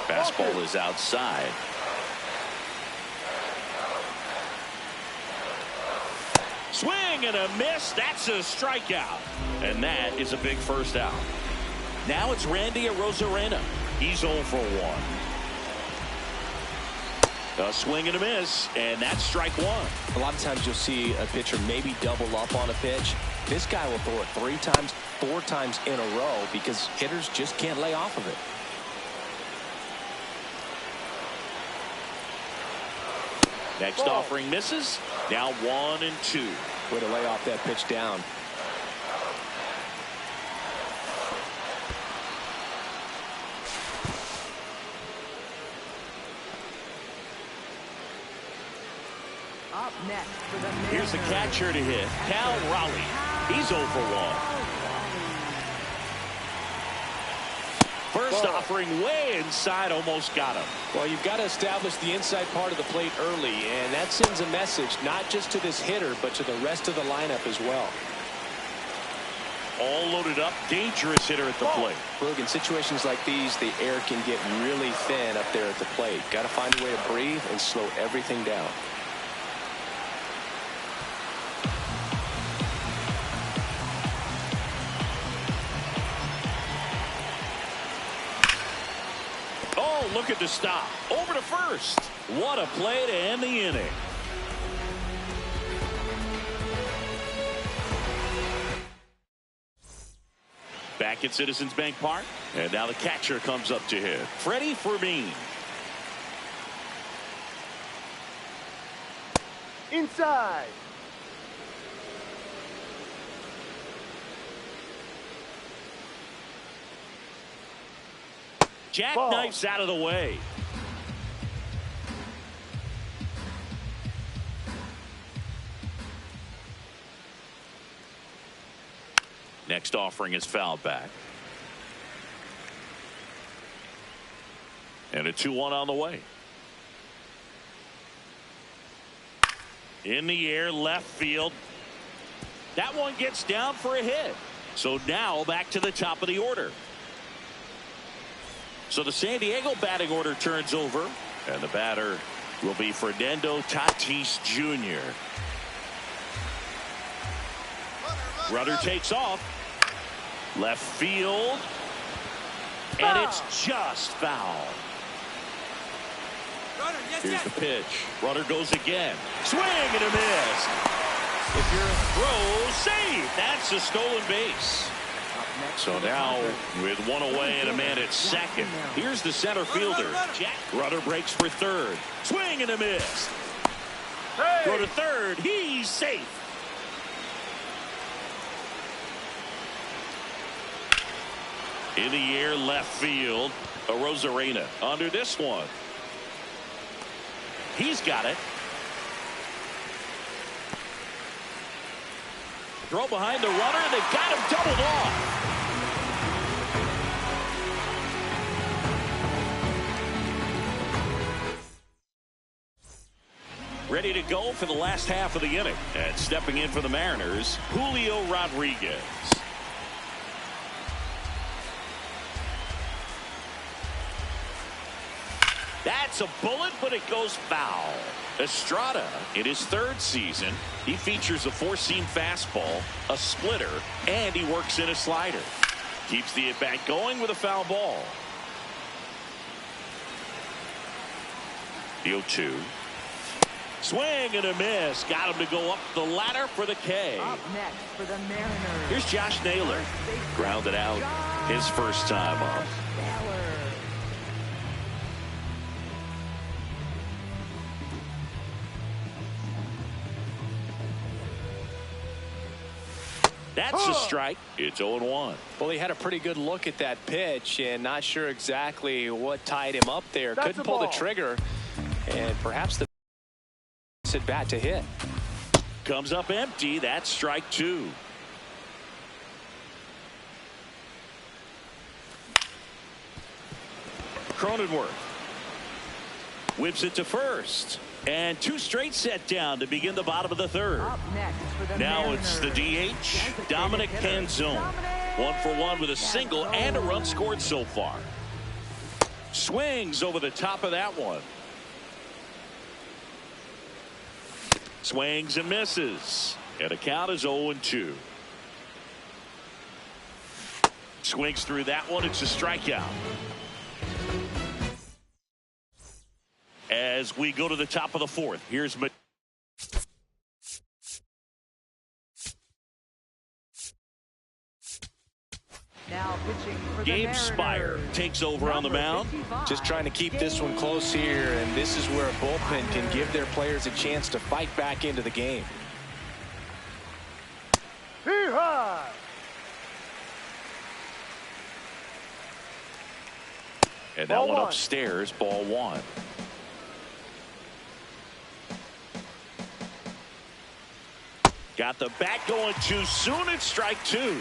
Fastball is outside. Swing and a miss. That's a strikeout. And that is a big first out. Now it's Randy Arozarena. He's 0 for 1. A swing and a miss, and that's strike 1. A lot of times you'll see a pitcher maybe double up on a pitch. This guy will throw it 3 times, 4 times in a row because hitters just can't lay off of it. Next offering misses. Now 1-2. Way to lay off that pitch down. Up next for the Mariners. Here's the catcher to hit. Cal Raleigh. He's 0 for 1. First offering way inside, almost got him. Well, you've got to establish the inside part of the plate early, and that sends a message not just to this hitter, but to the rest of the lineup as well. All loaded up, dangerous hitter at the plate. Look, in situations like these, the air can get really thin up there at the plate. Got to find a way to breathe and slow everything down. Oh, look at the stop. Over to first. What a play to end the inning. back at Citizens Bank Park. And now the catcher comes up to hit. Freddie Fermin. Inside. Jackknifes out of the way. Next offering is fouled back. And a 2-1 on the way. In the air, left field. That one gets down for a hit. So now back to the top of the order. So the San Diego batting order turns over. And the batter will be Fernando Tatis Jr. Runner takes off. Left field. And it's just foul. Here's the pitch. Runner goes again. Swing and a miss. If you're throw, save. That's a stolen base. So now with one away and a man at second. Here's the center fielder. Runner breaks for third. Swing and a miss. Go to third. He's safe. In the air, left field. Arozarena under this one. He's got it. Throw behind the runner. They've got him doubled off. Ready to go for the last half of the inning. And stepping in for the Mariners, Julio Rodriguez. That's a bullet, but it goes foul. Estrada, in his third season, he features a four-seam fastball, a splitter, and he works in a slider. Keeps the at-bat going with a foul ball. The 0-2. Swing and a miss. Got him to go up the ladder for the K. Up next for the Mariners. Here's Josh Naylor. Grounded out his first time up. That's a strike. It's 0-1. Well, he had a pretty good look at that pitch and not sure exactly what tied him up there. Couldn't pull the trigger, and perhaps the at bat to hit. Comes up empty. That's strike two. Cronenworth whips it to first. And two straight set down to begin the bottom of the third. Up next for the now Mariners. it's the DH, Dominic Canzone. 1-for-1 with a single and a run scored so far. Swings over the top of that one. Swings and misses. And the count is 0-2. Swings through that one. It's a strikeout. As we go to the top of the fourth, here's now pitching for the Gabe Mariners. Spire takes over on the mound. 55, Just trying to keep this one close here, and this is where a bullpen can give their players a chance to fight back into the game. Hee-haw! And that Ball one one. upstairs, ball one. Got the bat going too soon. It's strike two.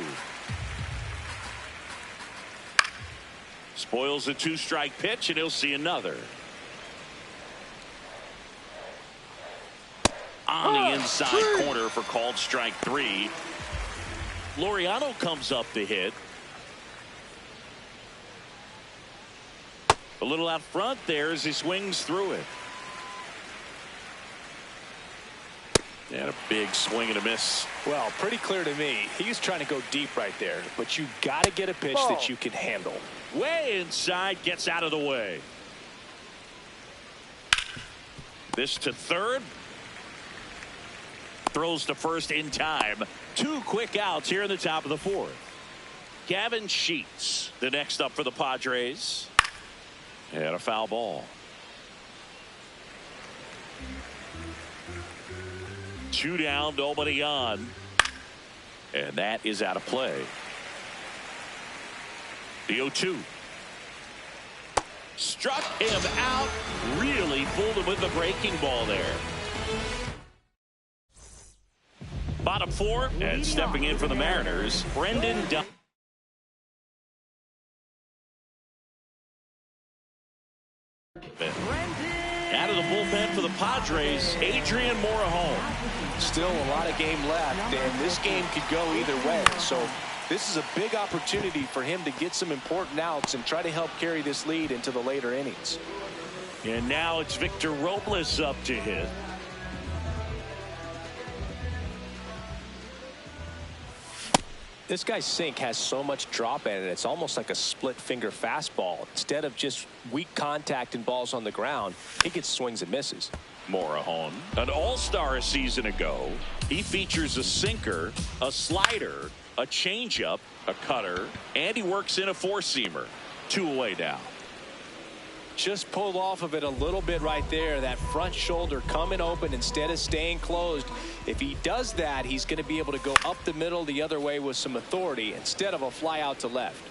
Spoils a two-strike pitch, and he'll see another. On the inside corner for called strike three. Laureano comes up to hit. A little out front there as he swings through it. And a big swing and a miss. Well, pretty clear to me. He's trying to go deep right there, but you got to get a pitch that you can handle. Way inside, gets out of the way. This to third. Throws to first in time. Two quick outs here in the top of the fourth. Gavin Sheets, the next up for the Padres. And a foul ball. 2 down, nobody on. And that is out of play. The 0-2. Struck him out. Really fooled him with the breaking ball there. Bottom 4, and stepping in for the Mariners, Brendan Dunn. Out of the bullpen for the Padres, Adrian Morejon. Still a lot of game left, and this game could go either way. So this is a big opportunity for him to get some important outs and try to help carry this lead into the later innings. And now it's Victor Robles up to hit. This guy's sink has so much drop in it, it's almost like a split finger fastball. Instead of just weak contact and balls on the ground, he gets swings and misses. Morejon, an all-star a season ago. He features a sinker, a slider, a changeup, a cutter, and he works in a four-seamer. 2 away now. Just pulled off of it a little bit right there. That front shoulder coming open instead of staying closed. If he does that, he's going to be able to go up the middle the other way with some authority instead of a fly out to left.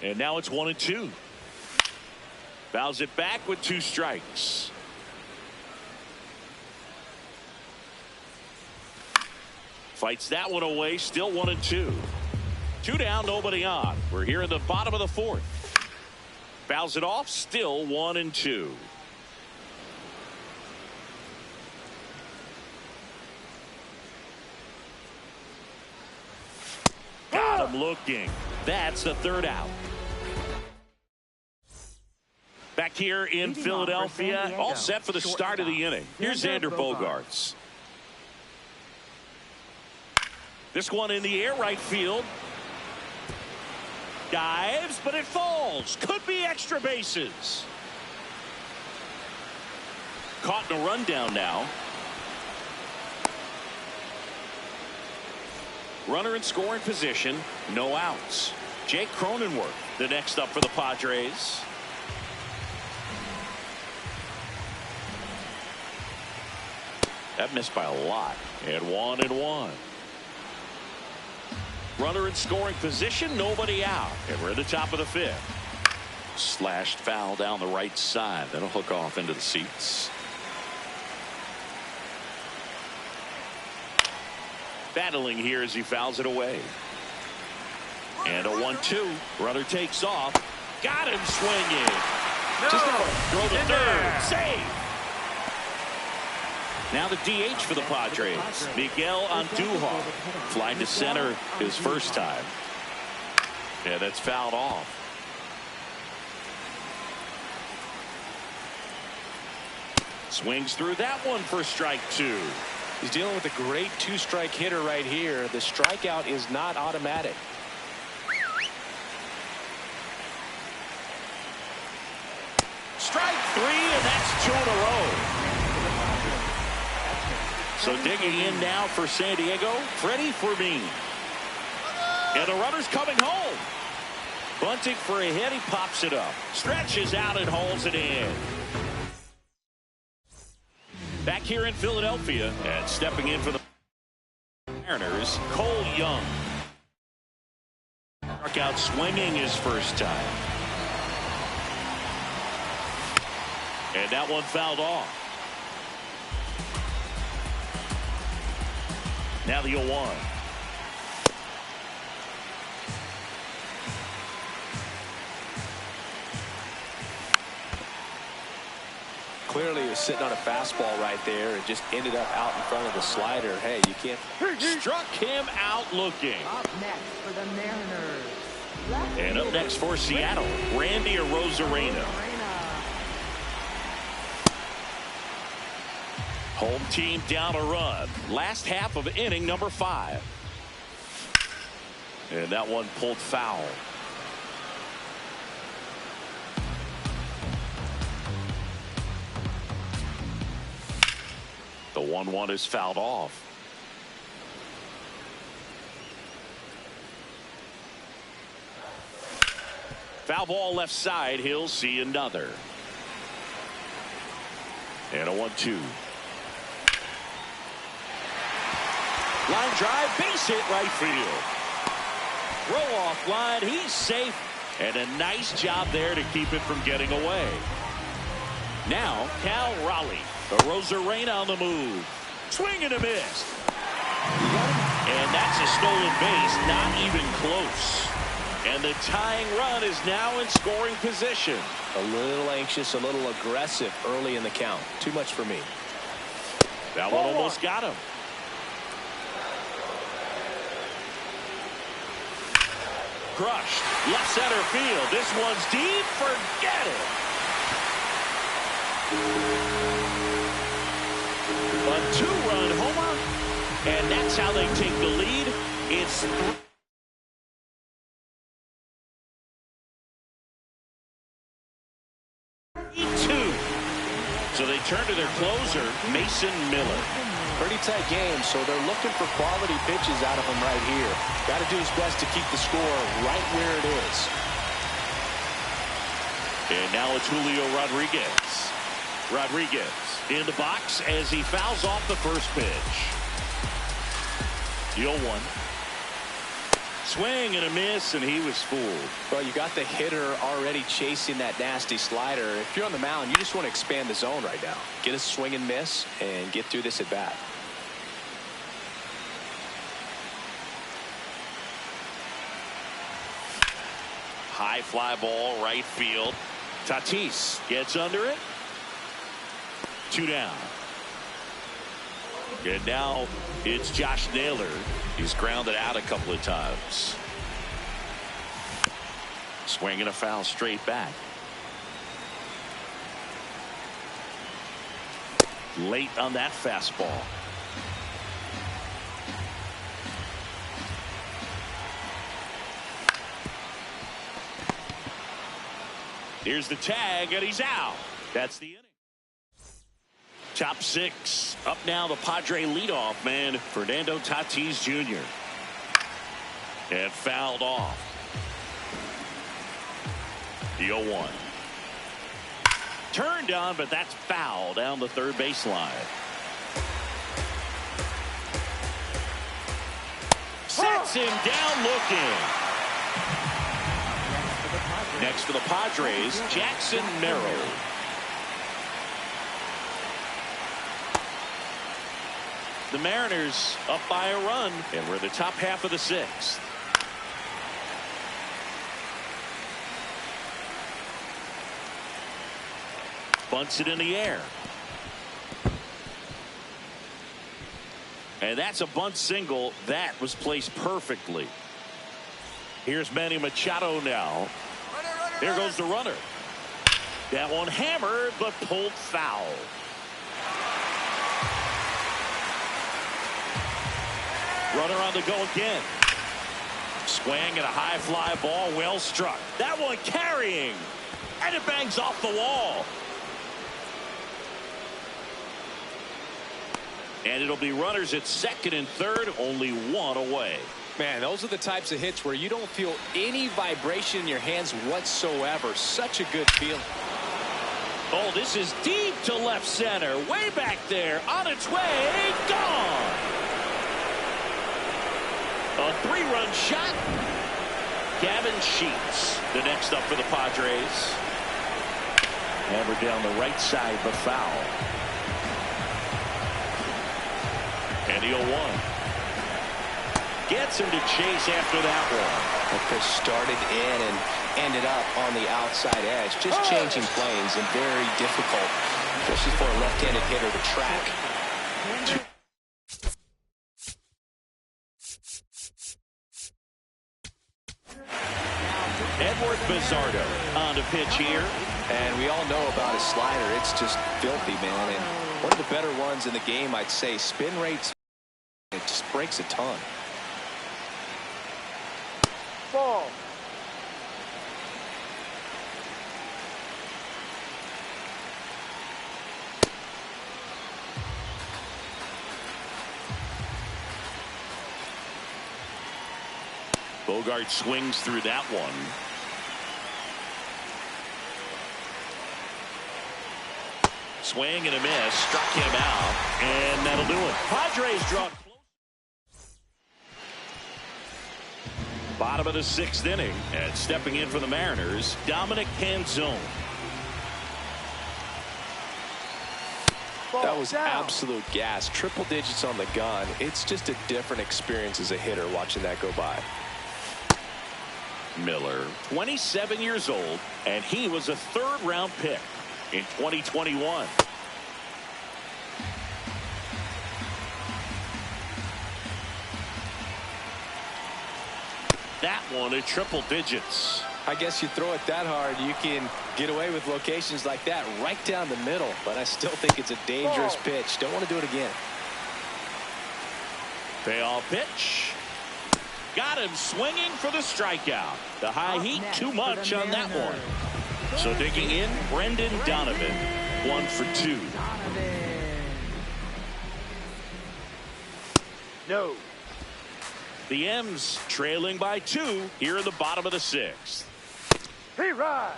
And now it's 1-2. Fouls it back with 2 strikes. Fights that one away. Still 1-2. 2 down, nobody on. We're here in the bottom of the 4th. Fouls it off. Still 1-2. Got him looking. That's the 3rd out. Back here in Philadelphia, all set for the start of the inning. Here's Xander Bogaerts. This one in the air, right field. Dives, but it falls. Could be extra bases. Caught in a rundown now. Runner in scoring position, no outs. Jake Cronenworth, the next up for the Padres. That missed by a lot. And 1-1. Runner in scoring position, nobody out. And we're at the top of the 5th. Slashed foul down the right side. That'll hook off into the seats. Battling here as he fouls it away. And a 1-2. Runner takes off. Got him swinging. Just throw to third. Save. Now the DH for the Padres, Miguel Andujar. Flying to center his first time. Yeah, that's fouled off. Swings through that one for strike 2. He's dealing with a great 2-strike hitter right here. The strikeout is not automatic. Strike 3, and that's 2 in a row. So digging in now for San Diego, Freddie Fermin. And the runner's coming home. Bunting for a hit, he pops it up. Stretches out and hauls it in. Back here in Philadelphia, and stepping in for the Mariners, Cole Young. Struck out swinging his first time. And that one fouled off. Now the 0-1. Clearly he was sitting on a fastball right there and just ended up out in front of the slider. Hey, you can't. Struck him out looking. Up next for the Mariners. And up next for Seattle, Randy Arozarena. Home team down a run. Last half of inning number 5. And that one pulled foul. The 1-1 is fouled off. Foul ball left side. He'll see another. And a 1-2. Line drive, base hit right field. Throw off line, he's safe. And a nice job there to keep it from getting away. Now, Cal Raleigh. The Rosarena on the move. Swing and a miss. And that's a stolen base, not even close. And the tying run is now in scoring position. A little anxious, a little aggressive early in the count. Too much for me. That one almost got him. Crushed. Left center field. This one's deep. Forget it. A 2-run homer. And that's how they take the lead. It's 3-2. So they turn to their closer, Mason Miller. Pretty tight game, so they're looking for quality pitches out of him right here. Got to do his best to keep the score right where it is. And now it's Julio Rodriguez. Rodriguez in the box as he fouls off the first pitch. The 0-1. Swing and a miss, and he was fooled. Well, you got the hitter already chasing that nasty slider. If you're on the mound, you just want to expand the zone right now. Get a swing and miss and get through this at bat. High fly ball, right field. Tatis gets under it. 2 down. And now it's Josh Naylor. He's grounded out a couple of times. Swinging a foul straight back. Late on that fastball. Here's the tag, and he's out. That's the inning. Top 6. Up now, the Padre leadoff man, Fernando Tatis Jr. And fouled off. The 0-1. Turned on, but that's foul down the third baseline. Sets him down looking. Next for the Padres, Jackson Merrill. The Mariners up by a run, and we're in the top half of the 6th. Bunts it in the air. And that's a bunt single. That was placed perfectly. Here's Manny Machado now. There goes the runner. That one hammered, but pulled foul. Runner on the go again. Swing and a high fly ball, well struck. That one carrying, and it bangs off the wall. And it'll be runners at second and third, only one away. Man, those are the types of hits where you don't feel any vibration in your hands whatsoever. Such a good feeling. Oh, this is deep to left center, way back there, on its way, gone. A 3-run shot. Gavin Sheets, the next up for the Padres. Hammered down the right side, but foul. And the 0-1. Gets him to chase after that one. The pitch started in and ended up on the outside edge. Just changing planes and very difficult, especially for a left-handed hitter to track. Edward Bizardo on the pitch here. And we all know about his slider. It's just filthy, man. And one of the better ones in the game, I'd say. Spin rates, it just breaks a ton. Ball. Bogart swings through that one. Swing and a miss. Struck him out. And that'll do it. Padres draw close. Bottom of the 6th inning. And stepping in for the Mariners, Dominic Canzone. That was absolute gas. Triple digits on the gun. It's just a different experience as a hitter watching that go by. Miller, 27 years old, and he was a 3rd-round pick in 2021. That one at triple digits. I guess you throw it that hard, you can get away with locations like that right down the middle, but I still think it's a dangerous pitch. Don't want to do it again. Payoff pitch. Got him swinging for the strikeout. The high heat too much on that one. So digging in, Brendan Donovan, 1 for 2. No. The M's trailing by 2 here in the bottom of the 6th. He ride.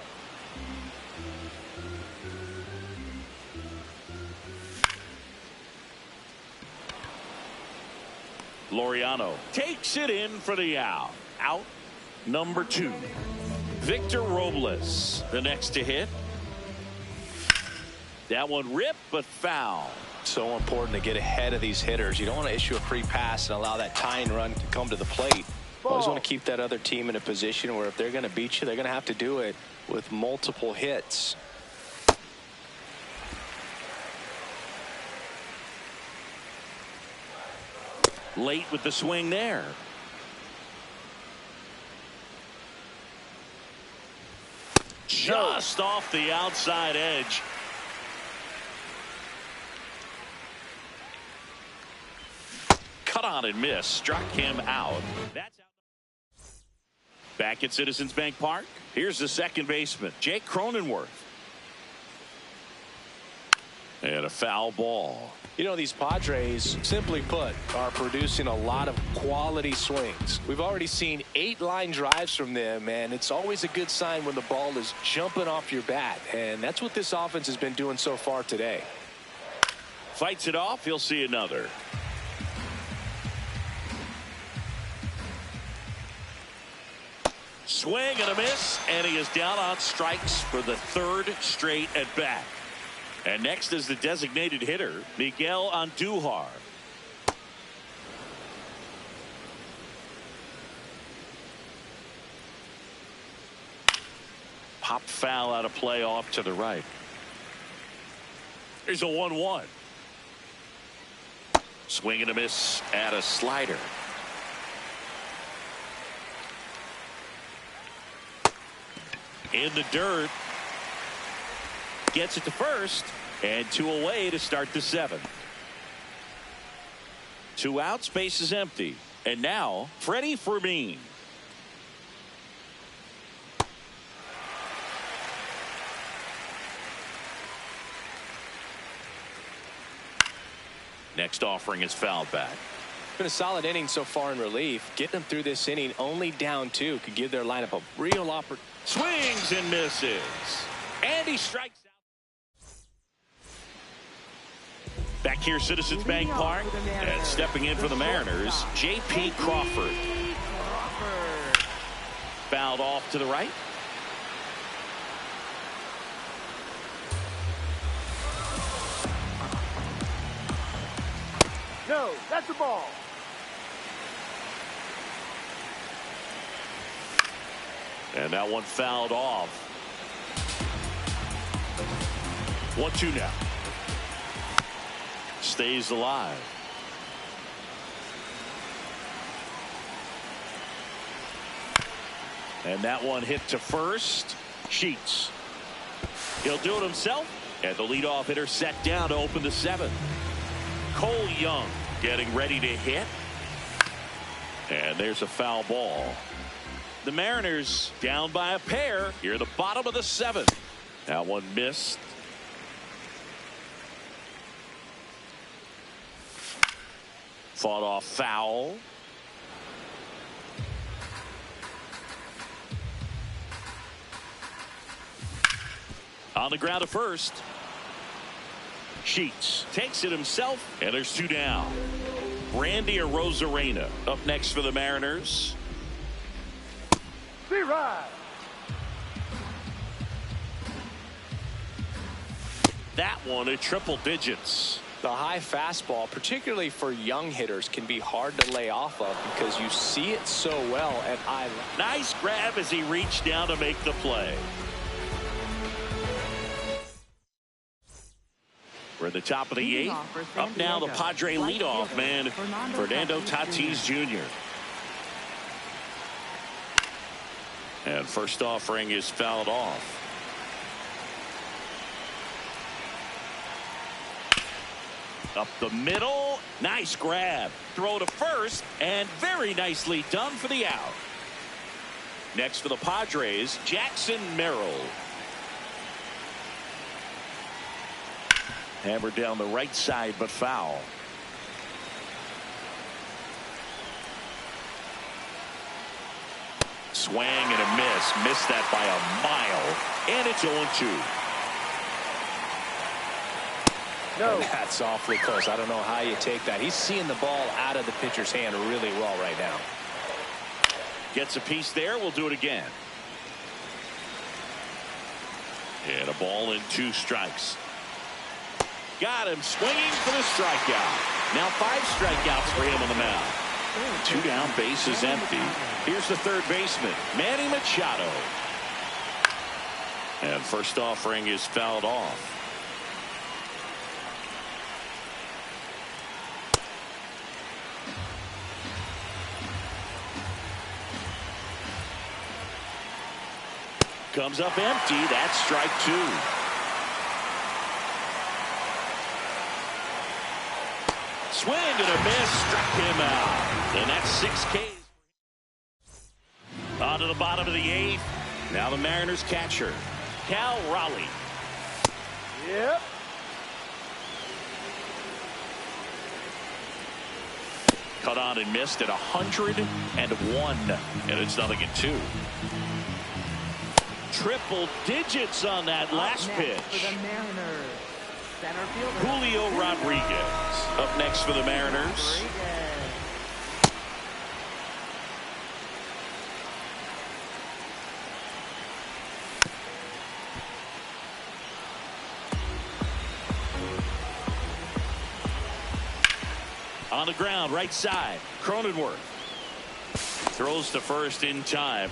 Laureano takes it in for the out. Out number 2. Victor Robles, the next to hit. That one ripped but foul. So important to get ahead of these hitters. You don't want to issue a free pass and allow that tying run to come to the plate. Always want to keep that other team in a position where if they're going to beat you, they're going to have to do it with multiple hits. Late with the swing there. Just off the outside edge. Cut on and miss. Struck him out. That's out. Back at Citizens Bank Park. Here's the second baseman, Jake Cronenworth. And a foul ball. You know, these Padres, simply put, are producing a lot of quality swings. We've already seen 8 line drives from them, and it's always a good sign when the ball is jumping off your bat. And that's what this offense has been doing so far today. Fights it off. He'll see another. Swing and a miss, and he is down on strikes for the 3rd straight at bat. And next is the designated hitter, Miguel Andujar. Pop foul out of play off to the right. Here's a 1-1. Swing and a miss at a slider. In the dirt. Gets it to first. And 2 away to start the 7th. 2 outs, base is empty. And now Freddie Fermin. Next offering is fouled back. Been a solid inning so far in relief. Getting them through this inning only down 2 could give their lineup a real opportunity. Swings and misses. And he strikes out. Back here, Citizens Bank Park, and stepping in for the Mariners, J.P. Crawford. Fouled off to the right. No, that's a ball. And that one fouled off. 1-2 now. Stays alive. And that one hit to first. Sheets. He'll do it himself. And the leadoff hitter set down to open the 7th. Cole Young getting ready to hit. And there's a foul ball. The Mariners down by a pair here at the bottom of the 7th. That one missed. Fought off foul. On the ground to first. Sheets takes it himself, and there's 2 down. Randy Arozarena up next for the Mariners. He ride. That one at triple digits. The high fastball, particularly for young hitters, can be hard to lay off of because you see it so well at eye level. Nice grab as he reached down to make the play. We're at the top of the 8th. Up now the Padre leadoff man, Fernando Tatis Jr. And first offering is fouled off. Up the middle. Nice grab. Throw to first. And very nicely done for the out. Next for the Padres, Jackson Merrill. Hammered down the right side, but foul. Swing and a miss. Missed that by a mile. And it's 0-2. No. That's awfully close. I don't know how you take that. He's seeing the ball out of the pitcher's hand really well right now. Gets a piece there. We'll do it again. And a ball and 2 strikes. Got him swinging for the strikeout. Now 5 strikeouts for him on the mound. 2 down, bases empty. Here's the third baseman, Manny Machado. And first offering is fouled off. Comes up empty. That's strike 2. Swing and a miss. Struck him out. And that's 6 Ks. On to the bottom of the 8th. Now the Mariners catcher, Cal Raleigh. Yep. Cut on and missed at 101. And it's 0-2. Triple digits on that last pitch. For the Mariners, center fielder Julio Rodriguez up next for the Mariners. On the ground, right side, Cronenworth throws to first in time.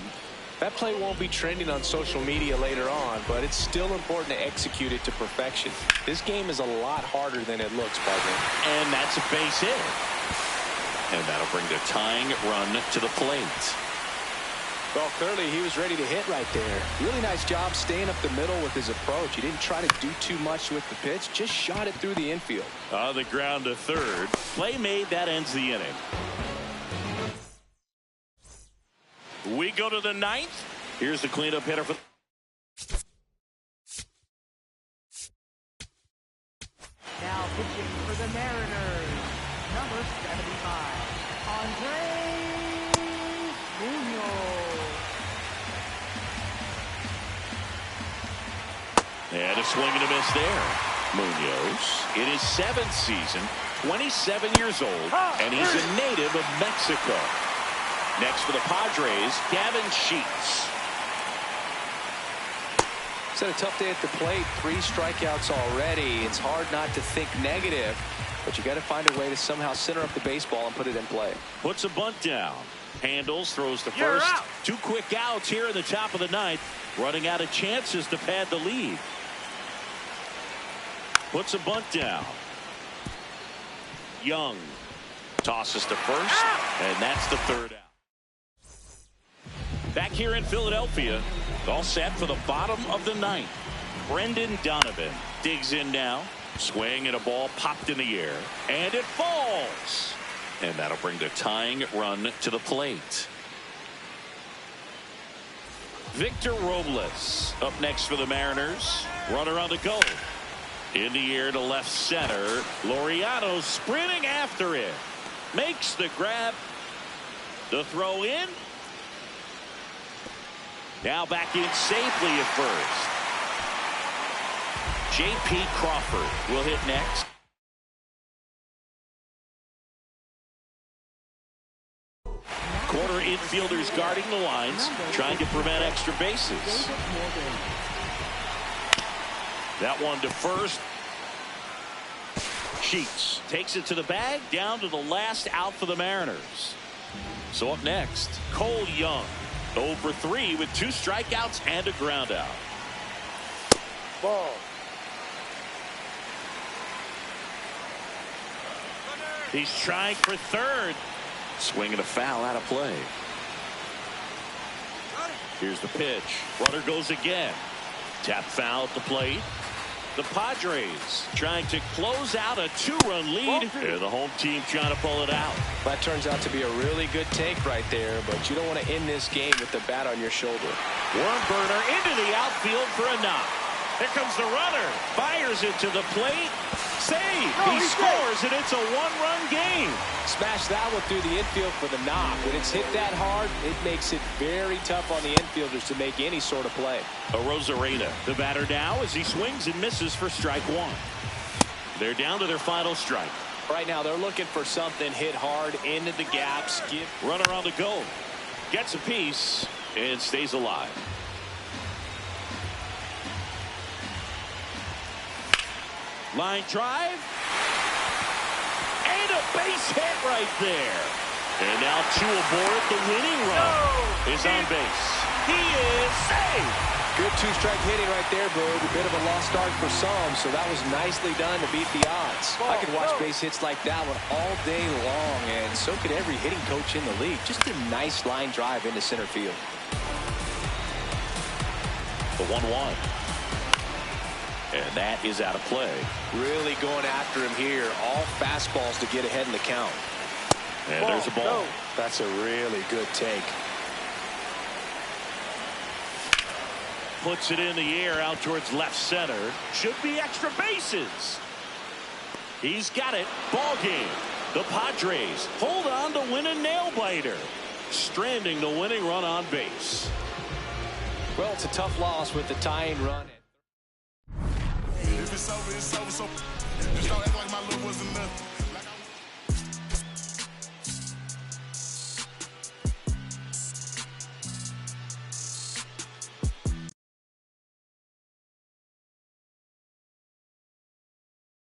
That play won't be trending on social media later on, but it's still important to execute it to perfection. This game is a lot harder than it looks, partner. And that's a base hit. And that'll bring the tying run to the plate. Well, clearly he was ready to hit right there. Really nice job staying up the middle with his approach. He didn't try to do too much with the pitch, just shot it through the infield. On the ground to third. Play made, that ends the inning. We go to the 9th. Here's the cleanup hitter for. now pitching for the Mariners, number 75, Andre Munoz. And a swing and a miss there. Munoz in his 7th season, 27 years old, and he's a native of Mexico. Next for the Padres, Gavin Sheets. It's had a tough day at the plate. 3 strikeouts already. It's hard not to think negative, but you got to find a way to somehow center up the baseball and put it in play. Puts a bunt down. Handles, throws to first. 2 quick outs here in the top of the 9th. Running out of chances to pad the lead. Puts a bunt down. Young tosses to first, and that's the 3rd out. Back here in Philadelphia, all set for the bottom of the 9th. Brendan Donovan digs in now. Swing and a ball popped in the air, and it falls. And that'll bring the tying run to the plate. Victor Robles up next for the Mariners. Runner on the go. In the air to left center. Laureano sprinting after it. Makes the grab. The throw in. Now back in safely at first. J.P. Crawford will hit next. Corner infielders guarding the lines, trying to prevent extra bases. That one to first. Sheets takes it to the bag, down to the last out for the Mariners. So up next, Cole Young, 0 for 3 with 2 strikeouts and a ground out. Ball. He's trying for third. Swinging a foul out of play. Here's the pitch. Runner goes again. Tap foul at the plate. The Padres trying to close out a 2-run lead. And the home team trying to pull it out. That turns out to be a really good take right there, but you don't want to end this game with the bat on your shoulder. Worm burner into the outfield for a knock. Here comes the runner. Fires it to the plate. Save. He scores, and it's a 1-run game. Smash that one through the infield for the knock. When it's hit that hard, it makes it very tough on the infielders to make any sort of play. Rosarena, the batter now, as he swings and misses for strike 1. They're down to their final strike. Right now, they're looking for something hit hard into the gaps. Runner on the go. Gets a piece and stays alive. Line drive. And a base hit right there. And now 2 aboard. The winning run is on base. He is saved. Good 2-strike hitting right there, Bird. A bit of a lost start for some, so that was nicely done to beat the odds. I could watch base hits like that one all day long, and so could every hitting coach in the league. Just a nice line drive into center field. The 1-1. And that is out of play. Really going after him here. All fastballs to get ahead in the count. And there's a ball. That's a really good take. Puts it in the air out towards left center. Should be extra bases. He's got it. Ball game. The Padres hold on to win a nail-biter, stranding the winning run on base. Well, it's a tough loss with the tying run. If it's over, it's over. So just don't act like my love wasn't enough.